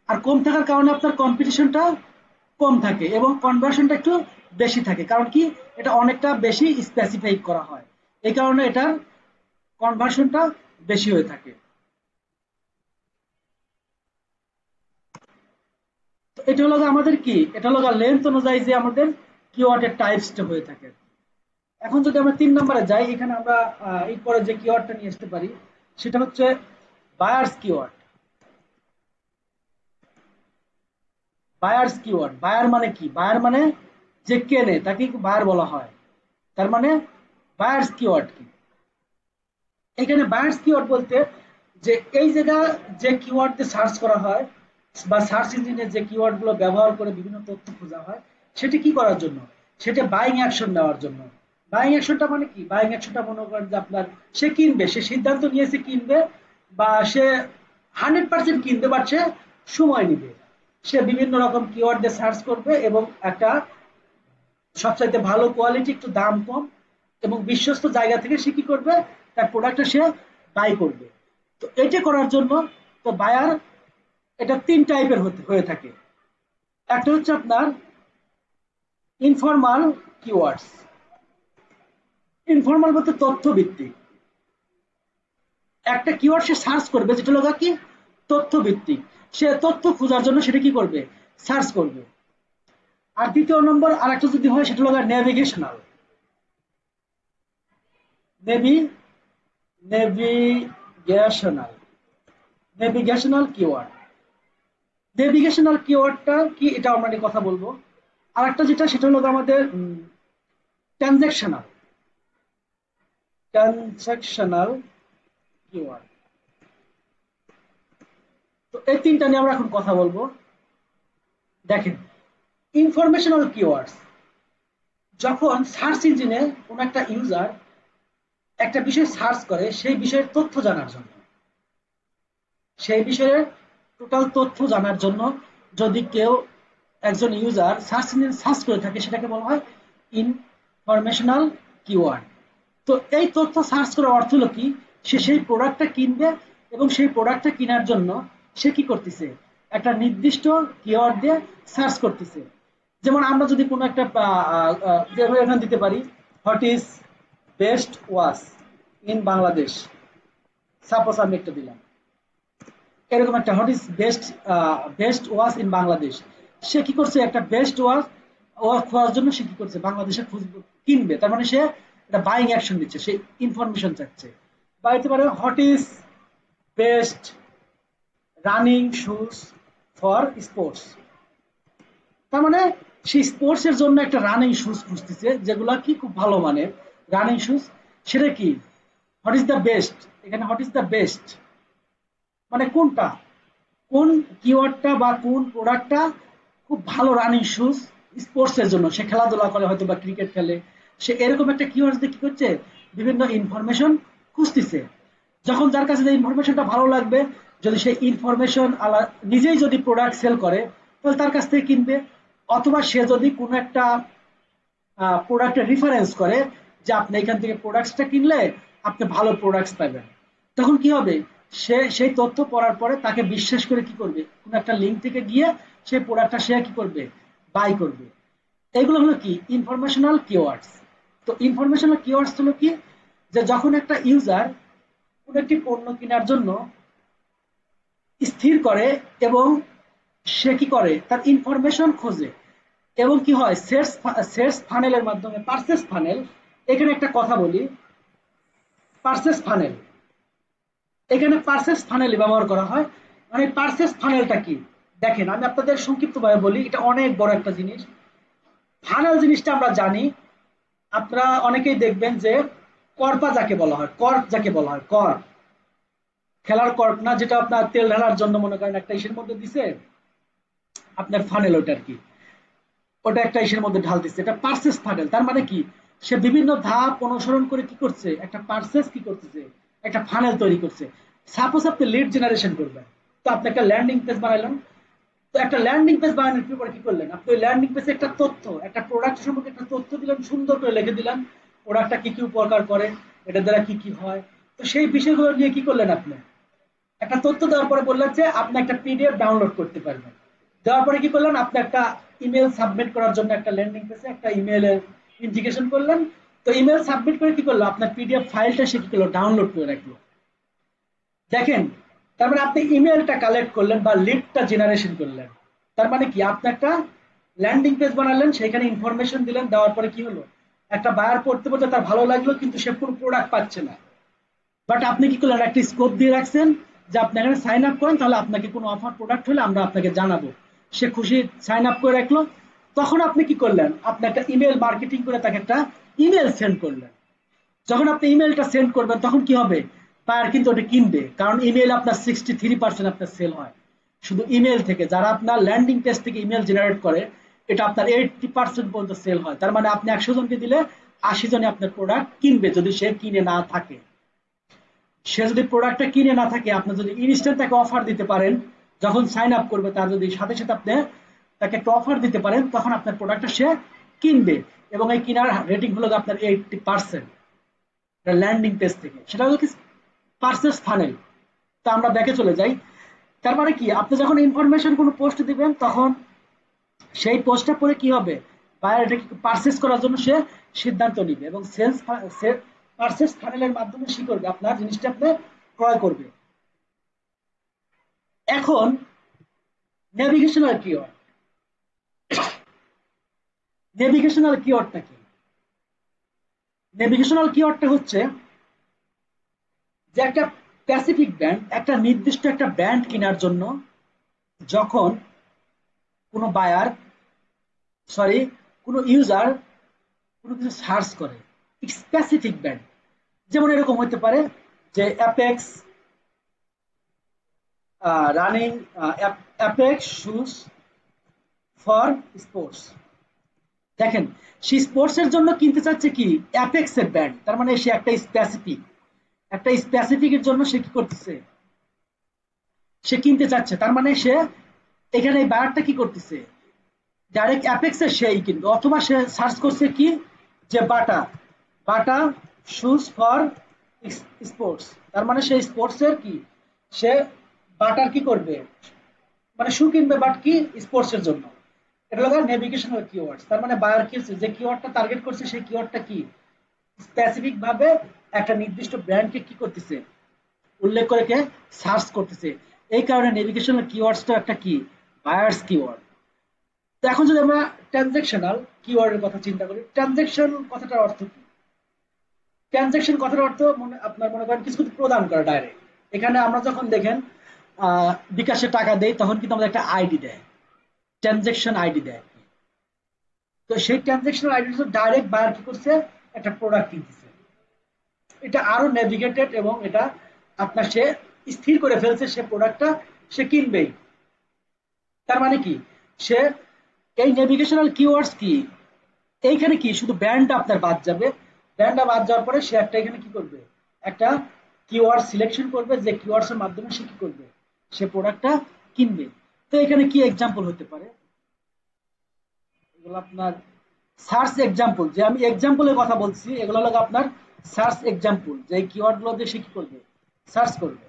আর কম থাকার কারণে আপনার কম্পিটিশনটা কম থাকে এবং কনভার্সনটা একটু বেশি থাকে। কারণ কি এটা অনেকটা বেশি স্পেসিফাই করা হয়, এই কারণে এটার কনভার্সনটা বেশি হয়ে থাকে। তো এটা হলো আমাদের কি, এটা হলো লেন্থ অনুযায়ী যে আমাদের কিওয়ার্ডের টাইপসটা হয়ে থাকে। এখন যদি আমরা 3 নম্বরে যাই, এখানে আমরা এই পরে যে কিওয়ার্ডটা নিয়ে আসতে পারি সেটা হচ্ছে buyers keyword. Buyers keyword, buyer মানে কি, বায়ার মানে যে কেনে তাকে বায়ার বলা হয়। তার মানে বায়ার্স কিওয়ার্ড কি, এখানে বায়ার্স কিওয়ার্ড বলতে যে এই জায়গা যে কিওয়ার্ড দিয়ে সার্চ করা হয় বা সার্চ ইঞ্জিনে যে কিওয়ার্ড গুলো ব্যবহার করে বিভিন্ন তথ্য খোঁজা হয়, সেটা কি করার জন্য? সেটা বাইং অ্যাকশন নেওয়ার জন্য। বাইং অ্যাকশনটা মানে কি? বাইং অ্যাকশনটা মনে করেন যে আপনার সে কিনবে, সে সিদ্ধান্ত নিয়েছে কিনবে, বা সে 100% কিনতে পারছে, সময় নিবে। সে বিভিন্ন রকম কিওয়ার্ড দিয়ে সার্চ করবে এবং একটা সবচাইতে ভালো কোয়ালিটি, একটু দাম কম এবং বিশ্বস্ত জায়গা থেকে সে কি করবে, তার প্রোডাক্টটা সে বাই করবে। তো এটা করার জন্য তো বায়ার এটা 3 টাইপের হয়ে থাকে। একটা হচ্ছে আপনার ইনফর্মাল কিওয়ার্ডস। ইনফর্মাল বলতে তথ্য ভিত্তিক। একটা কিওয়ার্ড সে সার্চ করবে যেটা হলো কি তথ্য ভিত্তিক। সে তথ্য খোঁজার জন্য সেটা কি করবে, সার্চ করবে। আর দ্বিতীয় নম্বর আর একটা যদি হয় সেটা হলো navigational. Navi navigational navigational keyword. Navigational কিওয়ার্ডটা কি এটা আমরা নিয়ে কথা বলবো। আর একটা যেটা সেটা হলো আমাদের ট্রানজ্যাকশনাল ট্রানজ্যাকশনাল কিওয়ার্ড। তো এই তিনটা নিয়ে আমরা এখন কথা বলবো। দেখেন, ইনফরমেশনাল কিওয়ার্ডস, যখন সার্চ ইঞ্জিনে কোন একটা ইউজার একটা বিষয় সার্চ করে সেই বিষয়ের তথ্য জানার জন্য, সেই বিষয়ে টোটাল তথ্য জানার জন্য যদি কেউ একজন ইউজার সার্চ ইঞ্জিন সার্চ করে থাকে, সেটাকে বলা হয় ইনফরমেশনাল কিওয়ার্ড। তো এই তথ্য সার্চ করার অর্থ হলো কি, সে সেই প্রোডাক্টটা কিনবে এবং সেই প্রোডাক্টটা কেনার জন্য সে কি করতেছে, একটা নির্দিষ্ট কিওয়ার্ড দিয়ে সার্চ করতেছে। যেমন আমরা যদি কোনো একটা এখানে দিতে পারি, what is best wash in Bangladesh, suppose আমি একটা দিলাম এরকম একটা, what is best best wash in Bangladesh. সে কি করছে, একটা বেস্ট ওয়াশ খোঁজার জন্য সে কি করছে, বাংলাদেশে কিনবে, তার মানে সে একটা বাইং অ্যাকশন দিচ্ছে, সে ইনফরমেশন চাচ্ছে। বা হতে পারে what is best running shoes for sports, তার মানে সেই স্পোর্টস এর জন্য একটা রানিং শুজ খুঁজতেছে যেগুলা কি খুব ভালো মানের রানিং শুজ। সেটা কি, হোয়াট ইজ দ্য বেস্ট, এখানে হোয়াট ইজ দ্য বেস্ট মানে কোনটা, কোন কিওয়ার্ডটা বা কোন প্রোডাক্টটা খুব ভালো রানিং শুজ স্পোর্টস এর জন্য, সে খেলাধুলা করে হয়তো বা ক্রিকেট খেলে, সে এরকম একটা কিওয়ার্ড দিয়ে কি করছে, বিভিন্ন ইনফরমেশন খুঁজতেছে। যখন যার কাছে যে ইনফরমেশনটা ভালো লাগবে, যদি সেই ইনফরমেশন নিজেই যদি প্রোডাক্ট সেল করে, তাহলে তার কাছ থেকে কিনবে। অথবা সে যদি কোনো একটা প্রোডাক্টের রেফারেন্স করে যে আপনি এখান থেকে প্রোডাক্টসটা কিনলে আপনি ভালো প্রোডাক্টস পাবেন, তখন কি হবে, সে সেই তথ্য পড়ার পরে তাকে বিশ্বাস করে কি করবে, কোনো একটা লিঙ্ক থেকে গিয়ে সেই প্রোডাক্টটা সে কি করবে, বাই করবে। এগুলো হলো কি ইনফরমেশনাল কিওয়ার্ডস। তো ইনফরমেশনাল কিওয়ার্ডস হলো কি, যে যখন একটা ইউজার কোনো একটি পণ্য কেনার জন্য স্থির করে এবং সে কি করে, তার ইনফরমেশন খোঁজে এবং কি হয়, সেলস ফানেলের মাধ্যমে, পারচেস ফানেল। এখানে একটা কথা বলি, পারচেস ফানেল, এখানে পারচেস ফানেল ব্যবহার করা হয়। মানে পারচেস ফানেলটা কি, দেখেন আমি আপনাদের সংক্ষিপ্তভাবে বলি, এটা অনেক বড় একটা জিনিস। ফানেল জিনিসটা আমরা জানি, আপনারা অনেকেই দেখবেন যে করপা যাকে বলা হয়, কর্ক যাকে বলা হয়, কর্ক, খেলার কর্ক না, যেটা আপনার তেল ঢালার জন্য মনে করেন একটা ইসের মধ্যে দিছে আপনার ফানেল, ওটা আর কি, ওটা একটা ইসের মধ্যে ঢাল দিচ্ছে, এটা পার্সেস ফানেল। তার মানে কি, সে বিভিন্ন ধাপ অনুসরণ করে কি করছে, একটা পার্সেস কি করতেছে, একটা ফানেল তৈরি করছে। সাপোজ আপনি লিড জেনারেশন করবেন, তো আপনি একটা ল্যান্ডিং পেজ বানাইলেন। তো একটা ল্যান্ডিং পেজ বানানোর পরে কি করলেন, আপনি ওই ল্যান্ডিং পেজে একটা তথ্য, একটা প্রোডাক্ট সম্পর্কে একটা তথ্য দিলেন, সুন্দর করে লিখে দিলেন প্রোডাক্টটা কি কি উপকার করে, এটা দ্বারা কি কি হয়। তো সেই বিষয়গুলো নিয়ে কি করলেন, আপনি একটা তথ্য দেওয়ার পরে বললেন যে আপনি একটা পিডিএফ ডাউনলোড করতে পারবেন। দেওয়ার পরে কি করলেন, আপনি একটা ইমেল সাবমিট করার জন্য একটা ল্যান্ডিং পেজে একটা ইমেলের ইন্টিগ্রেশন করলেন। তো ইমেল সাবমিট করে কি করলো, আপনার পিডিএফ ফাইলটা সে কি করলো, ডাউনলোড করে রাখলো। দেখেন, তার মানে আপনি ইমেলটা কালেক্ট করলেন বা লিডটা জেনারেশন করলেন। তার মানে কি, আপনি একটা ল্যান্ডিং পেজ বানালেন, সেখানে ইনফরমেশন দিলেন, দেওয়ার পরে কি হলো, একটা বায়ার পড়তে পড়তে তার ভালো লাগলো, কিন্তু সে কোনো প্রোডাক্ট পাচ্ছে না। বাট আপনি কি করলেন, একটা স্কোপ দিয়ে রাখছেন যে আপনি এখানে সাইন আপ করেন, তাহলে আপনাকে কোনো অফার প্রোডাক্ট হলে আমরা আপনাকে জানাবো। সে খুশি সাইন আপ করে রাখলো। তখন আপনি কি করলেন, আপনি একটা ইমেল মার্কেটিং করে তাকে একটা ইমেল সেন্ড করলেন। যখন আপনি ইমেলটা সেন্ড করবেন তখন কি হবে, বায়ার কিন্তু ওটা কিনবে, কারণ ইমেল আপনার 63% আপনার সেল হয় শুধু ইমেল থেকে। যারা আপনার ল্যান্ডিং পেজ থেকে ইমেল জেনারেট করে, এটা আপনার 80% পর্যন্ত সেল হয়। তার মানে আপনি 100 জনকে দিলে 80 জনে আপনার প্রোডাক্ট কিনবে, যদি সে কিনে না থাকে। সে যদি প্রোডাক্টটা কিনে না থাকে, আপনি যদি ইনস্ট্যান্ট তাকে অফার দিতে পারেন, যখন সাইন আপ করবে তার যদি সাথে সাথে আপনি তাকে একটা অফার দিতে পারেন, তখন আপনার প্রোডাক্টটা সে কিনবে। এবং এই কেনার রেটিং হলো আপনার 80%, ল্যান্ডিং পেজ থেকে। সেটা হলো কি পার্সেস ফানেল। তা আমরা দেখে চলে যাই। তার মানে কি, আপনি যখন ইনফরমেশন কোনো পোস্ট দিবেন, তখন সেই পোস্টটা পরে কি হবে, বায়ার এটা পারচেজ করার জন্য সে সিদ্ধান্ত নিবে, এবং সেলস পারচেজ ফানেলের মাধ্যমে সে করবে আপনার জিনিসটা আপনি ক্রয় করবে। এখন নেভিগেশনাল কিওয়ার্ড। নেভিগেশনাল কিওয়ার্ডটা কি? নেভিগেশনাল কিওয়ার্ডটা হচ্ছে যে একটা স্পেসিফিক ব্র্যান্ড, একটা নির্দিষ্ট একটা ব্র্যান্ড কেনার জন্য যখন কোনো বায়ার, সরি, কোনো ইউজার কোনো কিছু সার্চ করে স্পেসিফিক ব্র্যান্ড, যেমন এরকম হতে পারে যে apex running, apex shoes for sports. দেখেন, সে স্পোর্টস এর জন্য কিনতে চাচ্ছে কি অ্যাপেক্স এর ব্র্যান্ড। তার মানে সে একটা স্পেসিফিক এর জন্য সে কি করতেছে, সে কিনতে চাচ্ছে। তার মানে সে এখানে এই বায়ারটা কি করতেছে, ডাইরেক্ট অ্যাপেক্স এর সেই কিনবে, অথবা সে সার্চ করছে কি যে বাটা, বাটা শুজ ফর স্পোর্টস। তার মানে সে স্পোর্টস এর কি, সে বাটার কি করবে, মানে শু কিনবে, বাট কি স্পোর্টস এর জন্য। এটা হলো নেভিগেশনাল কিওয়ার্ডস। তার মানে বায়ার কি হচ্ছে, যে কিওয়ার্ডটা টার্গেট করছে সেই কিওয়ার্ডটা কি স্পেসিফিক ভাবে একটা নির্দিষ্ট ব্র্যান্ডকে কি করতেছে, উল্লেখ করে কে সার্চ করতেছে। এই কারণে নেভিগেশনাল কিওয়ার্ডসটা একটা কি বায়ার্স কিওয়ার্ড। তো এখন যদি আমরা ট্রানজ্যাকশনাল কিওয়ার্ডের কথা চিন্তা করি, ট্রানজ্যাকশন কথাটার অর্থ কি? ট্রানজ্যাকশন কথার অর্থ আপনার মনে করেন কিছু কিছু প্রদান করা ডাইরেক্ট। এখানে আমরা যখন দেখেন বিকাশে টাকা দেই, তখন কিন্তু আমাদের একটা আইডি দেয়, ট্রানজ্যাকশন আইডি দেয়। তো সেই ট্রানজ্যাকশনাল আইডি ডাইরেক্ট বায়ার কি করছে, একটা প্রোডাক্ট কিনতেছে। এটা আরো নেভিগেটেড, এবং এটা আপনার সে স্থির করে ফেলছে সে প্রোডাক্টটা সে কিনবেই। তার মানে কি, সে এই নেভিগেশনাল কিওয়ার্ডস কি, এইখানে কি শুধু ব্র্যান্ডটা আপনার বাদ যাবে। ব্র্যান্ডটা বাদ যাওয়ার পরে সে একটা এখানে কি করবে, একটা কিওয়ার্ড সিলেকশন করবে, যে কিওয়ার্ডস এর মাধ্যমে সে কি করবে, সে প্রোডাক্টটা কিনবে। তো এখানে কি এক্সাম্পল হতে পারে, এগুলো আপনার সার্চ এক্সাম্পল, যে আমি এক্সাম্পলের কথা বলছি, এগুলো হলো আপনার সার্চ এক্সাম্পল, যে কিওয়ার্ড গুলো দিয়ে সে কি করবে, সার্চ করবে।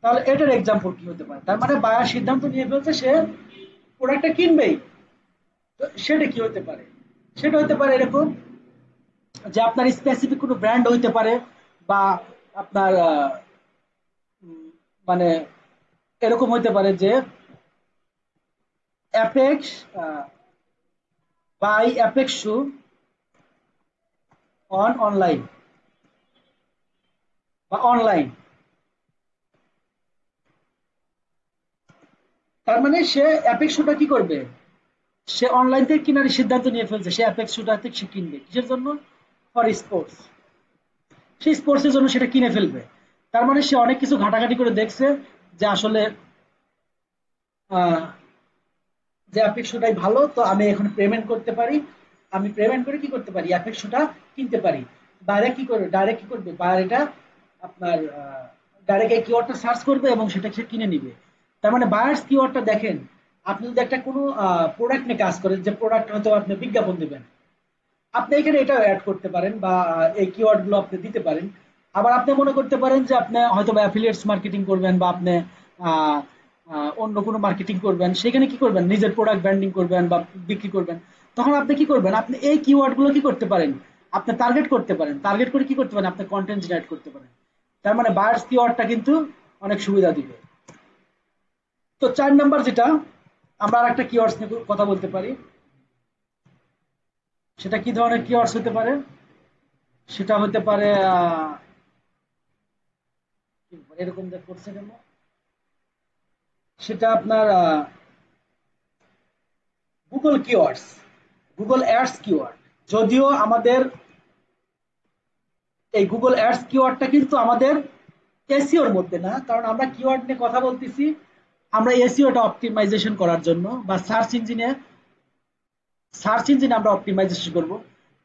তাহলে এটার এক্সাম্পল কি হতে পারে, তার মানে বায়ার সিদ্ধান্ত নিয়ে ফেলছে সে প্রোডাক্টটা কিনবেই। তো সেটা কি হতে পারে, সেটা হতে পারে এরকম যে আপনার স্পেসিফিক কোনো ব্র্যান্ড হইতে পারে, বা আপনার মানে এরকম হইতে পারে যে Apex, buy Apex shoe on online, বা অনলাইন। তার মানে সে অ্যাপেক্স শুটা কি করবে, সে অনলাইন থেকে কেনার সিদ্ধান্ত নিয়ে ফেলছে, সে অ্যাপেক্স শুটা থেকে সে কিনবে কিসের জন্য, ফর স্পোর্টস। সে স্পোর্টস এর জন্য সেটা কিনে ফেলবে। তার মানে সে অনেক কিছু ঘাটাঘাটি করে দেখছে যে আসলে আহ, যে অ্যাপেক্স শোটাই ভালো, তো আমি এখন পেমেন্ট করতে পারি, আমি পেমেন্ট করে কি করতে পারি, অ্যাপেক্স শোটা কিনতে পারি। বাইরে কি করবে, ডাইরেক্ট কি করবে, বাইরে এটা আপনার ডাইরেক্ট এই কিওয়ার্ডটা সার্চ করবে এবং সেটা সে কিনে নিবে। তার মানে বায়ার্স কিওয়ার্ডটা দেখেন, আপনি যদি একটা কোনো প্রোডাক্ট নিয়ে কাজ করেন, যে প্রোডাক্ট হয়তো আপনি বিজ্ঞাপন দিবেন, আপনি এখানে এটাও অ্যাড করতে পারেন, বা এই কিওয়ার্ড গুলো আপনি দিতে পারেন। আবার আপনি মনে করতে পারেন যে আপনি হয়তো অ্যাফিলিয়েটস মার্কেটিং করবেন, বা আপনি আহ, অন্য কোনো মার্কেটিং করবেন, সেখানে কি করবেন, নিজের প্রোডাক্ট ব্র্যান্ডিং করবেন বা বিক্রি করবেন। তখন আপনি কি করবেন, আপনি এই কিওয়ার্ড গুলো কি করতে পারেন, আপনি টার্গেট করতে পারেন, টার্গেট করে কি করতে পারেন, আপনি কন্টেন্ট জেনারেট করতে পারেন। তার মানে বায়ার্স কিওয়ার্ডটা কিন্তু অনেক সুবিধা দিবে। তো 4 নাম্বার যেটা, আমরা আর একটা কিওয়ার্ডস নিয়ে কথা বলতে পারি। সেটা কি ধরনের কিওয়ার্ডস হতে পারে, সেটা হতে পারে এরকম যে করছে কেন, সেটা আপনার Google keywords, Google ads keyword. যদিও আমাদের এই গুগল অ্যাডস কিওয়ার্ডটা কিন্তু আমাদের এসইওর মধ্যে না, কারণ আমরা কিওয়ার্ড নিয়ে কথা বলতেছি আমরা এসইওটা অপটিমাইজেশন করার জন্য, বা সার্চ ইঞ্জিনে আমরা অপটিমাইজেশন করব।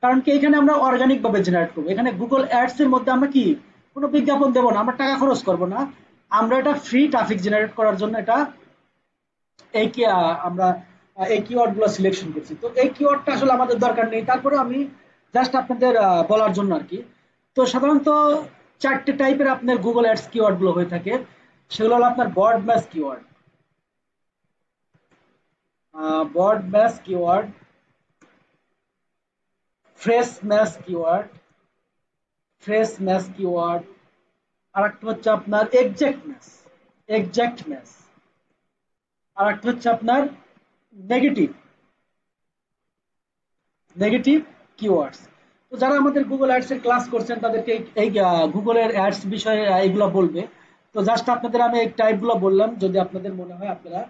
কারণ কি এখানে আমরা অর্গানিক ভাবে জেনারেট করবো, এখানে গুগল অ্যাডস এর মধ্যে আমরা কি কোনো বিজ্ঞাপন দেবো না, আমরা টাকা খরচ করব না, আমরা এটা ফ্রি ট্রাফিক জেনারেট করার জন্য এটা এই কি আমরা এই কিওয়ার্ড গুলো সিলেকশন করছি। তো এই কিওয়ার্ডটা আসলে আমাদের দরকার নেই, তারপরে আমি জাস্ট আপনাদের বলার জন্য আর কি। তো সাধারণত 4টে টাইপের আপনার গুগল অ্যাডস কিওয়ার্ড গুলো হয়ে থাকে। সেগুলো হলো আপনার broad match keyword, phrase match keyword, আর একটা হচ্ছে আপনার এক্সাক্ট ম্যাচ, আর একটা হচ্ছে আপনার নেগেটিভ নেগেটিভ কিওয়ার্ডস। তো যারা আমাদের গুগল অ্যাডস এর ক্লাস করছেন তাদেরকে এই গুগলের অ্যাডস বিষয়ে এইগুলো বলবে। তো জাস্ট আপনাদের আমি এই টাইপগুলো বললাম, যদি আপনাদের মনে হয় আপনারা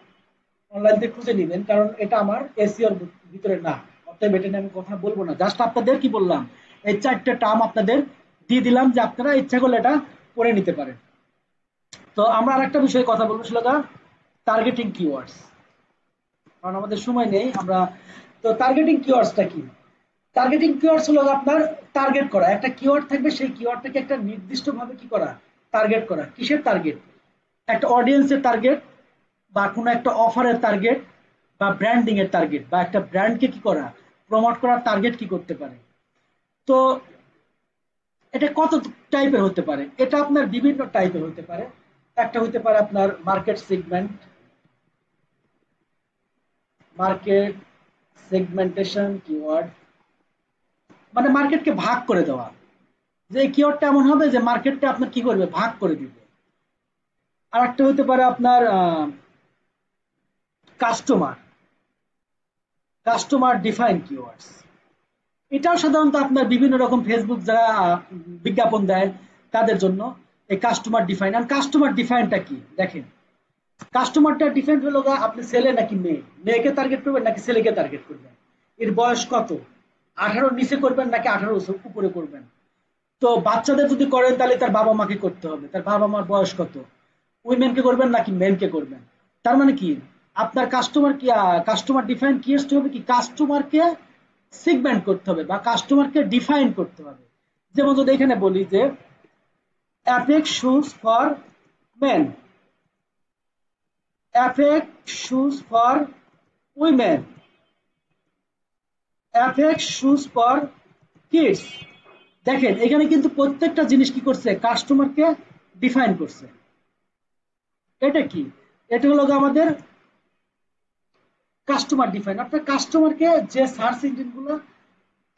অনলাইন থেকে খুঁজে নেবেন, কারণ এটা আমার এসইওর ভিতরে না, অতএব এটা নিয়ে আমি কথা বলবো না। জাস্ট আপনাদের কি বললাম, এই 4টে টার্ম আপনাদের দিয়ে দিলাম যে আপনারা ইচ্ছা করলে এটা পড়ে নিতে পারেন। তো আমরা আরেকটা বিষয়ে কথা বলবো, সেটা টার্গেটিং কিওয়ার্ডস, কারণ আমাদের সময় নেই আমরা। তো টার্গেটিং কিওয়ার্ডসটা কি? টার্গেটিং কিওয়ার্ডস হলো আপনার টার্গেট করা, একটা কিওয়ার্ড থাকবে, সেই কিওয়ার্ডটাকে একটা নির্দিষ্ট ভাবে কি করা, টার্গেট করা। কিসের টার্গেট? একটা অডিয়েন্সের টার্গেট, বা কোনো একটা অফারের টার্গেট, বা ব্র্যান্ডিং এর টার্গেট, বা একটা ব্র্যান্ডকে কি করা, প্রমোট করার টার্গেট কি করতে পারে। তো এটা কত টাইপের হতে পারে? এটা আপনার বিভিন্ন টাইপের হতে পারে। একটা হতে পারে আপনার মার্কেট সেগমেন্টেশন কিওয়ার্ড, মানে মার্কেটকে ভাগ করে দেওয়া, যে এই কিওয়ার্ডটা এমন হবে যে মার্কেটটা আপনার কি করবে, ভাগ করে দিবে। আর একটা হতে পারে আপনার কাস্টমার কাস্টমার ডিফাইন কিওয়ার্ডস। এটাও সাধারণত আপনার বিভিন্ন রকম ফেসবুক যারা বিজ্ঞাপন দেয় তাদের জন্য এই কাস্টমার ডিফাইনটা কি দেখেন। কাস্টমারটা ডিফাইন হলো আপনি ছেলে নাকি মেয়ে, মেয়েকে টার্গেট করবেন নাকি ছেলেকে টার্গেট করবেন, এর বয়স কত, 18 নিচে করবেন নাকি 18 উপরে করবেন। তো বাচ্চাদের যদি করেন তাহলে তার বাবা মাকে করতে হবে, তার বাবা মার বয়স কত, উইমেনকে করবেন নাকি মেনকে করবেন। তার মানে কি আপনার কাস্টমার ডিফাইন কি হবে, কি কাস্টমারকে সেগমেন্ট করতে হবে বা কাস্টমারকে ডিফাইন করতে হবে। যেমন যদি এখানে বলি যে Apex shoes for men, Apex shoes for women, Apex shoes for kids. দেখেন এখানে কিন্তু প্রত্যেকটা জিনিস কি করছে, কাস্টমারকে ডিফাইন করছে। এটা কি? এটা হলো আমাদের কাস্টমার ডিফাইন। আপনার কাস্টমারকে যে সার্চ ইঞ্জিন গুলো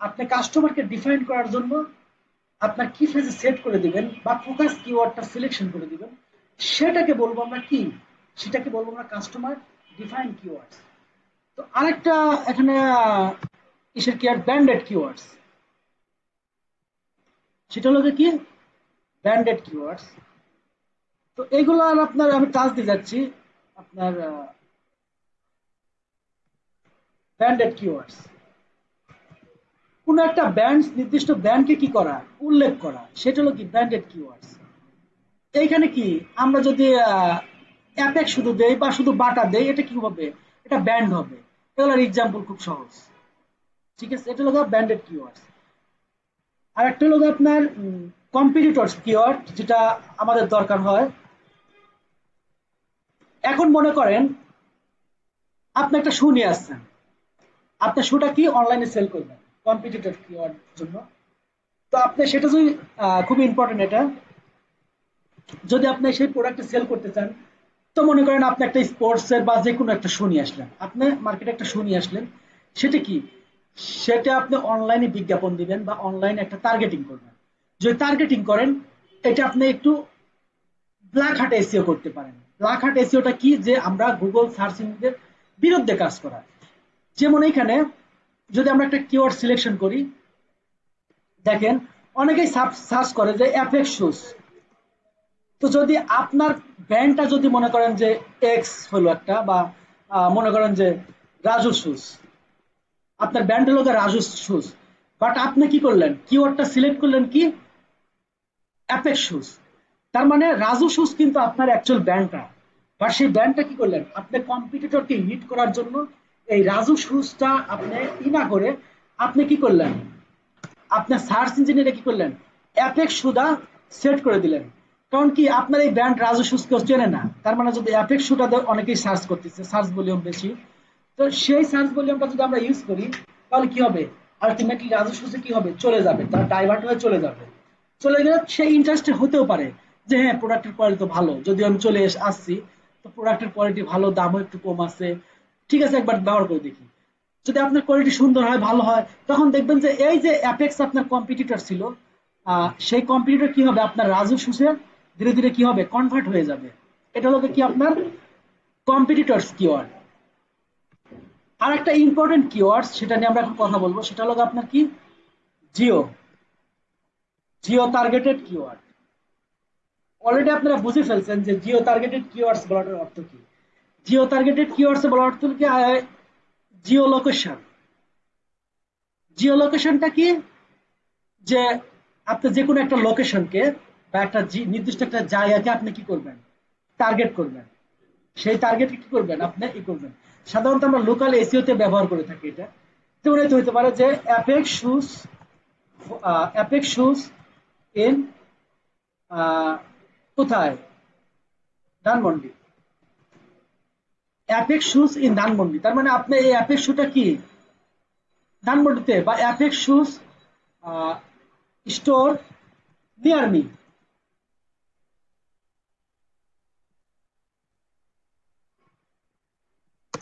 আপনি কাস্টমারকে ডিফাইন করার জন্য আপনার কি ফেজে সেট করে দিবেন বা ফোকাস কিওয়ার্ডটা সিলেকশন করে দিবেন, সেটাকে বলবো আমরা কি, সেটাকে বলবো আমরা কাস্টমার ডিফাইন কিওয়ার্ডস। তো আরেকটা এখানে কিসের কিওয়ার্ড, ব্র্যান্ডেড কিওয়ার্ডস। সেটা হলো কি ব্র্যান্ডেড কিওয়ার্ডস। তো এইগুলো আর আপনার আমি টাচ দিয়ে যাচ্ছি, আপনার ব্র্যান্ডেড কিওয়ার্ডস, কোন একটা ব্র্যান্ড নির্দিষ্ট ব্র্যান্ডকে কি করা, উল্লেখ করা, সেটা হলো কি ব্র্যান্ডেড কিওয়ার্ডস। এইখানে কি আমরা যদি অ্যাপেক্স শুধু দেই বা শুধু বাটা দেই, এটা কি হবে, এটা ব্যান্ড হবে। এগুলোর এক্সাম্পল খুব সহজ, ঠিক আছে। এটা হলো ব্র্যান্ডেড কিওয়ার্ডস। আর একটা হলো আপনার কম্পিটিটরস কিওয়ার্ড, যেটা আমাদের দরকার হয়। এখন মনে করেন আপনি একটা শু নিয়ে আসছেন, আপনার শুটা কি অনলাইনে সেল করবেন কম্পিটিটর কিওয়ার্ড জন্য। তো আপনি সেটা যদি খুব ইম্পর্টেন্ট এটা, যদি আপনি সেই প্রোডাক্টটা সেল করতে চান, তো মনে করেন আপনি একটা স্পোর্টস এর বা যে কোনো একটা শু নিয়ে আসলেন, আপনি মার্কেটে একটা শু নিয়ে আসলেন, সেটা কি, সেটা আপনি অনলাইনে বিজ্ঞাপন দিবেন বা অনলাইনে একটা টার্গেটিং করবেন। যদি টার্গেটিং করেন, এটা আপনি একটু ব্ল্যাক হার্ট এসিও করতে পারেন। ব্ল্যাক হার্ট এসিওটা কি, যে আমরা গুগল সার্চ ইঞ্জিনের বিরুদ্ধে কাজ করা। যেমন এখানে যদি আমরা একটা কিওয়ার্ড সিলেকশন করি, দেখেন অনেকেই সার্চ করে যে অ্যাপেক্স শুজ। তো যদি আপনার ব্র্যান্ডটা যদি মনে করেন যে এক্স হলো একটা, বা মনে করেন যে রাজু শুজ, আপনার ব্র্যান্ড হলো রাজু শুজ, বাট আপনি কি করলেন, কিওয়ার্ডটা সিলেক্ট করলেন কি অ্যাপেক্স শুজ। তার মানে রাজু শুজ কিন্তু আপনার অ্যাকচুয়াল ব্র্যান্ডটা, বা সেই ব্র্যান্ডটা কি করলেন আপনি কম্পিটিটরকে হিট করার জন্য এই রাজু শুজটা আপনি না করে আপনি কি করলেন, আপনার সার্চ ইঞ্জিনে কি করলেন অ্যাপেক্স সুদা সেট করে দিলেন। কারণ কি আপনার এই ব্র্যান্ড রাজু শুজ কেউ চেনে না, তার মানে যদি অ্যাপেক্স সুটা অনেকেই সার্চ করতেছে, সার্চ ভলিউম বেশি, তো সেই সার্চ ভলিউমটা যদি আমরা ইউজ করি তাহলে কি হবে, আলটিমেটলি রাজু শুজে কি হবে চলে যাবে, তার ডাইভার্ট হয়ে চলে যাবে। চলে গেলে সেই ইন্টারেস্টেড হতেও পারে যে হ্যাঁ প্রোডাক্টের কোয়ালিটি তো ভালো, যদিও আমি চলে আসছি, তো প্রোডাক্টের কোয়ালিটি ভালো, দামও একটু কম আছে, ঠিক আছে একবার ব্যবহার করে দেখি। যদি আপনার কোয়ালিটি সুন্দর হয় ভালো হয় তখন দেখবেন যে এই যে অ্যাপেক্স আপনার কম্পিটিটর ছিল, সেই কম্পিটিটর কি হবে আপনার রাজু শুষে ধীরে ধীরে কি হবে কনভার্ট হয়ে যাবে। এটা হলো কি আপনার কম্পিটিটরস কিওয়ার্ড। আর একটা ইম্পর্টেন্ট কিওয়ার্ড সেটা নিয়ে আমরা এখন কথা বলবো, সেটা হলো আপনার কি Jio, Jio targeted keyword. Already আপনারা বুঝে ফেলছেন যে জিও টার্গেটেড কিওয়ার্ডস বলার অর্থ কি। জিও টার্গেটেড কিওয়ার্ডস বলার অর্থ কি, জিও লোকেশন। জিও লোকেশনটা কি, যে আপনি যে কোনো একটা লোকেশনকে বা একটা নির্দিষ্ট একটা জায়গাকে আপনি কি করবেন টার্গেট করবেন, সেই টার্গেটকে কি করবেন আপনি করবেন। সাধারণত আমরা লোকাল এসইও তে ব্যবহার করে থাকি এটা। যেমন এটা হতে পারে যে অ্যাপেক্স শুজ ইন কোথায়, Dhanmondi, apex shoes in Dhanmondi. তার মানে আপনি এই অ্যাপেক্স শুটা কি ধানমন্ডিতে, বা apex shoes store near me.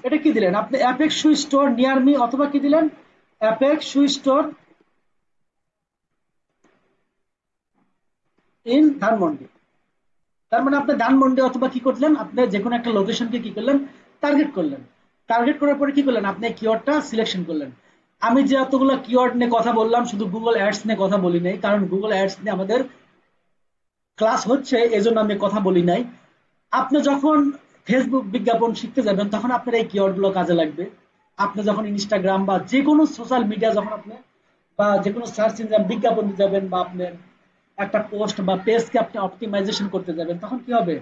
এটা কি দিলেন আপনি অ্যাপেক্স শু স্টোর নিয়ার মি, অথবা কি দিলেন apex shoe store in Dhanmondi. তার মানে আপনি ধানমন্ডি অথবা কি করলেন আপনি যে কোনো একটা লোকেশনকে কি করলেন টার্গেট করলেন। টার্গেট করার পরে কি করলেন আপনি কিওয়ার্ডটা সিলেকশন করলেন। আমি যে এতগুলো কিওয়ার্ড নিয়ে কথা বললাম শুধু গুগল অ্যাডস নিয়ে কথা বলি নাই, কারণ গুগল অ্যাডস নিয়ে আমাদের ক্লাস হচ্ছে এজন্য আমি কথা বলি নাই। আপনি যখন ফেসবুক বিজ্ঞাপন শিখতে যাবেন তখন আপনার এই কিওয়ার্ড গুলো কাজে লাগবে। আপনি যখন ইনস্টাগ্রাম বা যে কোনো সোশ্যাল মিডিয়া যখন আপনি বা যে কোনো সার্চ ইঞ্জিন বিজ্ঞাপন দিতে যাবেন, বা আপনার একটা পোস্ট বা পেজকে আপনি অপটিমাইজেশন করতে যাবেন তখন কি হবে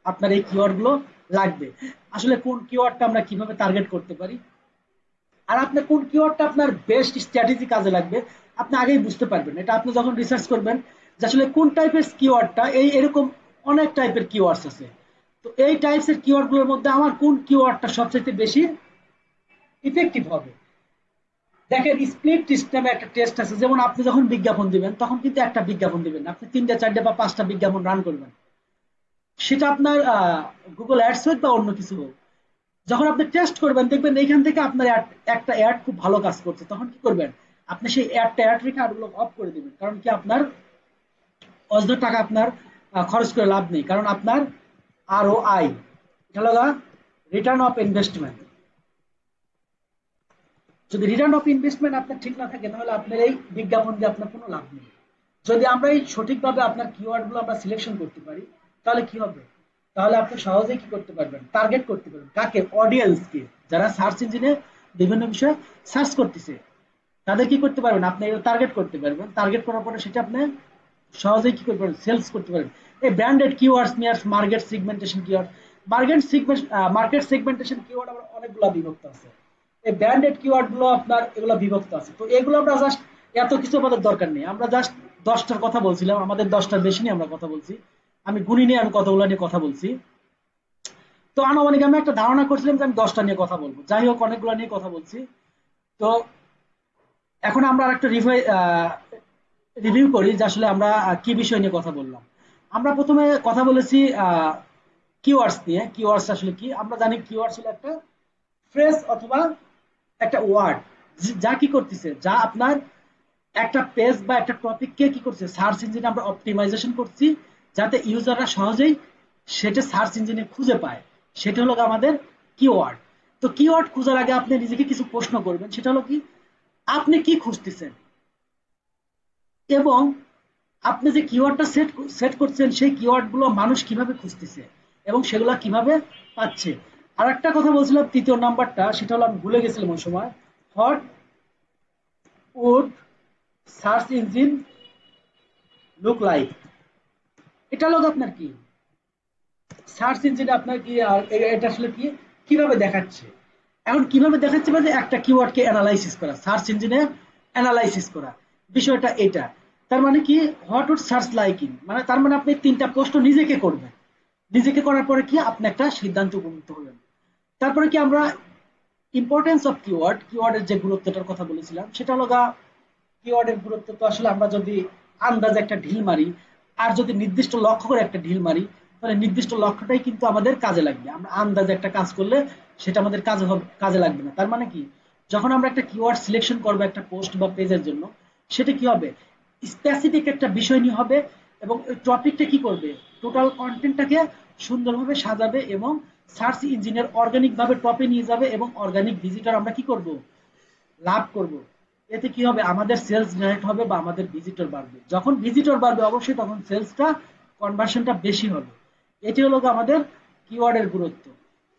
আপনার এই কিওয়ার্ড গুলো লাগবে। আসলে কোন কিওয়ার্ডটা আমরা কিভাবে টার্গেট করতে পারি আর আপনার কোন কিওয়ার্ডটা আপনার বেস্ট স্ট্র্যাটেজি কাজে লাগবে আপনি আগেই বুঝতে পারবেন। এটা আপনি যখন রিসার্চ করবেন যে আসলে কোন টাইপের কিওয়ার্ডটা, এই এরকম অনেক টাইপের কিওয়ার্ডস আছে, তো এই টাইপসের কিওয়ার্ড গুলোর মধ্যে আমার কোন কিওয়ার্ডটা সবচেয়ে বেশি ইফেক্টিভ হবে। দেখেন স্প্লিট টেস্ট নামে একটা টেস্ট আছে, যেমন আপনি যখন বিজ্ঞাপন দিবেন তখন কিন্তু একটা বিজ্ঞাপন দিবেন, আপনি 3টে 4টে বা 5টা বিজ্ঞাপন রান করবেন, সেটা আপনার গুগল অ্যাডস হোক বা অন্য কিছু হোক। যখন আপনি টেস্ট করবেন দেখবেন এইখান থেকে আপনার একটা অ্যাড খুব ভালো কাজ করছে, তখন কি করবেন আপনি সেই অ্যাড রেখে আরগুলো অফ করে দিবেন। কারণ কি আপনার অযথা টাকা আপনার খরচ করে লাভ নেই, কারণ আপনার ROI, এটা হলো রিটার্ন অফ ইনভেস্টমেন্ট। যদি রিটার্ন অফ ইনভেস্টমেন্ট আপনার ঠিক না থাকে তাহলে আপনার এই বিজ্ঞাপন দিয়ে আপনার কোনো লাভ নেই। যদি আমরা এই সঠিকভাবে আপনার কিওয়ার্ড গুলো আমরা সিলেকশন করতে পারি তাহলে কি হবে, তাহলে আপনি সহজেই কি করতে পারবেন টার্গেট করতে পারবেন কাকে, অডিয়েন্সকে, যারা সার্চ ইঞ্জিনে বিভিন্ন বিষয়ে সার্চ করতেছে তাদের কি করতে পারবেন আপনি টার্গেট করতে পারবেন। টার্গেট করার পরে সেটা আপনি সহজেই কি করতে পারবেন সেলস করতে পারবেন। এই ব্র্যান্ডেড কিওয়ার্ডস নিয়ে market segmentation keyword, market segmentation keyword আবার অনেকগুলো বিভক্ত আছে। এই ব্র্যান্ডেড কিওয়ার্ড গুলো আপনার এগুলো বিভক্ত আছে, তো এগুলো আমরা জাস্ট এত কিছু আমাদের দরকার নেই, আমরা জাস্ট 10টার কথা বলছিলাম, আমাদের 10টার বেশি নিয়ে আমরা কথা বলছি, আমি গুণী নিয়ে আমি কতগুলো নিয়ে কথা বলছি। তো আনুমানিক আমি একটা ধারণা করছিলাম যে আমি 10টা নিয়ে কথা বলবো, যাই হোক অনেকগুলো নিয়ে কথা বলছি। তো এখন আমরা আরেকটা রিভিউ করি যে আসলে আমরা কি বিষয় নিয়ে কথা বললাম। আমরা প্রথমে কথা বলেছি কিওয়ার্ডস নিয়ে। কিওয়ার্ডস আসলে কি, আমরা জানি কিওয়ার্ডস হলো একটা ফ্রেজ অথবা একটা ওয়ার্ড যা কি করতেছে, যা আপনার একটা পেজ বা একটা টপিককে কি করছে সার্চ ইঞ্জিনে আমরা অপটিমাইজেশন করছি যাতে ইউজাররা সহজেই সেটা সার্চ ইঞ্জিনে খুঁজে পায়, সেটা হলো আমাদের কিওয়ার্ড। তো কিওয়ার্ড খোঁজার আগে আপনি নিজেকে কিছু প্রশ্ন করবেন, সেটা হলো কি আপনি কি খুঁজতেছেন, এবং আপনি যে কিওয়ার্ডটা সেট করছেন সেই কিওয়ার্ড গুলো মানুষ কিভাবে খুঁজতেছে এবং সেগুলো কিভাবে পাচ্ছে। আর একটা কথা বলছিলাম তৃতীয় নাম্বারটা, সেটা হলো আমি ভুলে গেছিলাম ওই সময়, what would search engine look like. এটা হলো আপনার কি সার্চ ইঞ্জিনে আপনার কি এটা আসলে কি কিভাবে দেখাচ্ছে। এখন কিভাবে দেখাচ্ছে মানে একটা কিওয়ার্ডকে অ্যানালাইসিস করা, সার্চ ইঞ্জিনে অ্যানালাইসিস করা, বিষয়টা এটা। তার মানে কি হোয়াট উড সার্চ লাইকিং, মানে তার মানে আপনি তিনটা প্রশ্ন নিজেকে করবেন, নিজেকে করার পরে কি আপনি একটা সিদ্ধান্ত উপনীত হবেন। তারপরে কি আমরা ইম্পর্টেন্স অফ কিওয়ার্ড, কিওয়ার্ডের যে গুরুত্বটার কথা বলেছিলাম সেটা হলো কিওয়ার্ডের গুরুত্ব তো আসলে আমরা যদি আন্দাজে একটা ঢিল মারি আর যদি নির্দিষ্ট লক্ষ্য করে একটা ঢিল মারি, তাহলে নির্দিষ্ট লক্ষ্যটাই কিন্তু আমাদের কাজে লাগবে। আমরা আন্দাজে একটা কাজ করলে সেটা আমাদের কাজে লাগবে না। তার মানে কি যখন আমরা একটা কিওয়ার্ড সিলেকশন করবো একটা পোস্ট বা পেজের জন্য, সেটা কি হবে স্পেসিফিক একটা বিষয় নিয়ে হবে এবং ওই টপিকটা কি করবে টোটাল কন্টেন্টটাকে সুন্দরভাবে সাজাবে এবং সার্চ ইঞ্জিনের অর্গানিক ভাবে টপে নিয়ে যাবে এবং অর্গানিক ভিজিটর আমরা কি করব লাভ করব। এতে কি হবে আমাদের সেলস জেনারেট হবে বা আমাদের ভিজিটর বাড়বে। যখন ভিজিটর বাড়বে অবশ্যই তখন সেলসটা কনভার্সনটা বেশি হবে। এটি হলো আমাদের কিওয়ার্ডের গুরুত্ব।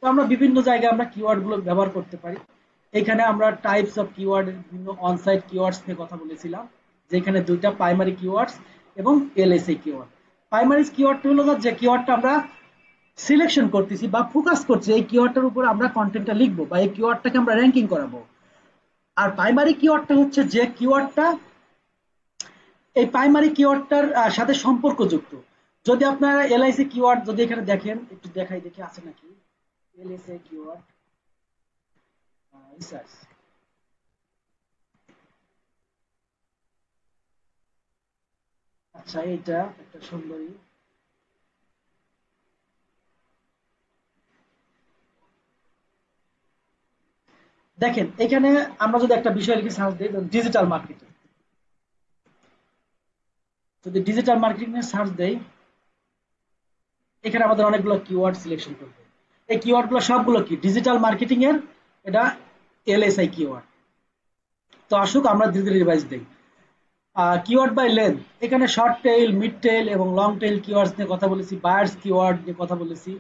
তো আমরা বিভিন্ন জায়গায় আমরা কিওয়ার্ড গুলো ব্যবহার করতে পারি। এখানে আমরা টাইপস অফ কিওয়ার্ড বিভিন্ন অনসাইট কিওয়ার্ডস নিয়ে কথা বলেছিলাম, যেখানে দুইটা প্রাইমারি কিওয়ার্ডস এবং এলএসএ কিওয়ার্ড। প্রাইমারি কিওয়ার্ডটা হলো যে কিওয়ার্ডটা আমরা সিলেকশন করতেছি বা ফোকাস করছি, এই কিওয়ার্ডটার উপর আমরা কন্টেন্টটা লিখবো বা এই কিওয়ার্ডটাকে আমরা র্যাঙ্কিং করাবো। আর প্রাইমারি কিওয়ার্ডটা হচ্ছে যে কিওয়ার্ডটা এই প্রাইমারি কিওয়ার্ডটার সাথে সম্পর্কযুক্ত। যদি আপনারা এলআইসি কিওয়ার্ড যদি এখানে দেখেন, একটু দেখাই দেখি আছে নাকি এলএসএ কিওয়ার্ড রিসার্চ। আচ্ছা এইটা একটা সুন্দরী, দেখেন এখানে আমরা যদি একটা বিষয় লিখে সার্চ দিই ডিজিটাল মার্কেটিং, যদি ডিজিটাল মার্কেটিং এর সার্চ দেই এখানে আমাদের অনেকগুলো কিওয়ার্ড সিলেকশন করবে। এই কিওয়ার্ড গুলো সবগুলো কি ডিজিটাল মার্কেটিং এর, এটা এলএসআই কিওয়ার্ড। তো আসুক আমরা ধীরে ধীরে রিভাইজ দিই। কিওয়ার্ড বাই লেন্থ, এখানে শর্ট টেইল, মিড টেইল এবং লং টেইল কিওয়ার্ডস নিয়ে কথা বলেছি, বায়ার্স কিওয়ার্ড নিয়ে কথা বলেছি।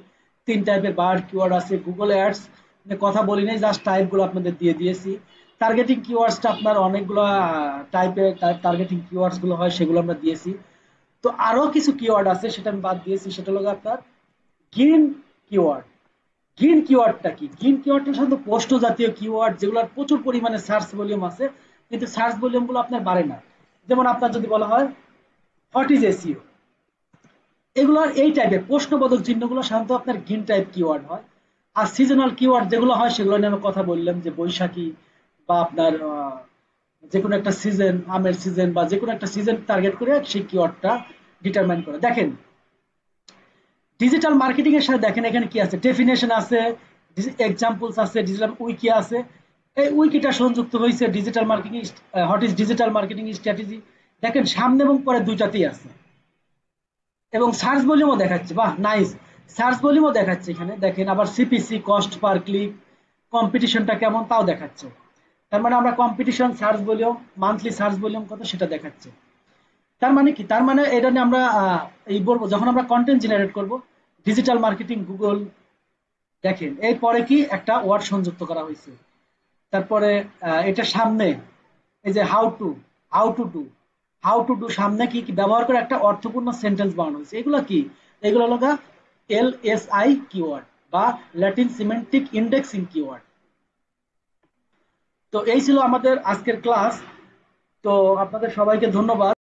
তিন টাইপের বায়ার কিওয়ার্ড আছে, গুগল অ্যাডস নিয়ে কথা বলি নাই, জাস্ট টাইপগুলো আপনাদের দিয়ে দিয়েছি। টার্গেটিং কিওয়ার্ডসটা আপনার অনেকগুলো টাইপের টার্গেটিং কিওয়ার্ডস গুলো হয় সেগুলো আমরা দিয়েছি। তো আরো কিছু কিওয়ার্ড আছে সেটা আমি বাদ দিয়েছি, সেটা হলো আপনার গ্রিন কিওয়ার্ড। গ্রিন কিওয়ার্ডটা কি? গ্রিন কিওয়ার্ডটা সাধারণত পোস্ট জাতীয় কিওয়ার্ড যেগুলোর প্রচুর পরিমাণে সার্চ ভলিউম আছে, কিন্তু সার্চ ভলিউম গুলো আপনার বাড়ে না। যেমন আপনার যদি বলা হয় হোয়াট ইজ এসইও, এগুলোর এই টাইপের প্রশ্নবোধক চিহ্নগুলো সাধারণত আপনার গ্রিন টাইপ কিওয়ার্ড হয়। আর সিজনাল কিওয়ার্ড যেগুলো হয় সেগুলো নিয়ে আমি কথা বললাম, যে বৈশাখী বা আপনার যে কোনো একটা সিজন, আমের সিজন বা যে কোনো একটা সিজন টার্গেট করে সেই কিওয়ার্ডটা ডিটারমাইন করে। দেখেন ডিজিটাল মার্কেটিং এর সাথে দেখেন এখানে কি আছে, ডেফিনেশন আছে, এক্সাম্পলস আছে, ডিজিটাল উইকি আছে। এই উইকিটা সংযুক্ত হয়েছে digital marketing, what is digital marketing strategy. দেখেন সামনে এবং পরে দুইটাতেই আছে এবং সার্চ ভলিউমও দেখাচ্ছে, বাহ নাইস, সার্চ ভলিউমও দেখাচ্ছে এখানে দেখেন। আবার সিপিসি কস্ট পার ক্লিক, কম্পিটিশনটা কেমন তাও দেখাচ্ছে। তার মানে আমরা competition, search volume, monthly search volume কত সেটা দেখাচ্ছে। তার মানে কি, তার মানে এটা নিয়ে আমরা এই বলবো যখন আমরা কন্টেন্ট জেনারেট করব ডিজিটাল মার্কেটিং গুগল, দেখেন এই পরে কি একটা ওয়ার্ড সংযুক্ত করা হয়েছে। তারপরে এটা সামনে এই যে হাউ টু ডু সামনে কি কি ব্যবহার করে একটা অর্থপূর্ণ সেন্টেন্স বানানো হয়েছে। এগুলো কি, এগুলো হলো এলএসআই কিওয়ার্ড বা ল্যাটিন সিমেন্টিক ইন্ডেক্সিং কিওয়ার্ড। তো এই ছিল আমাদের আজকের ক্লাস। তো আপনাদের সবাইকে ধন্যবাদ।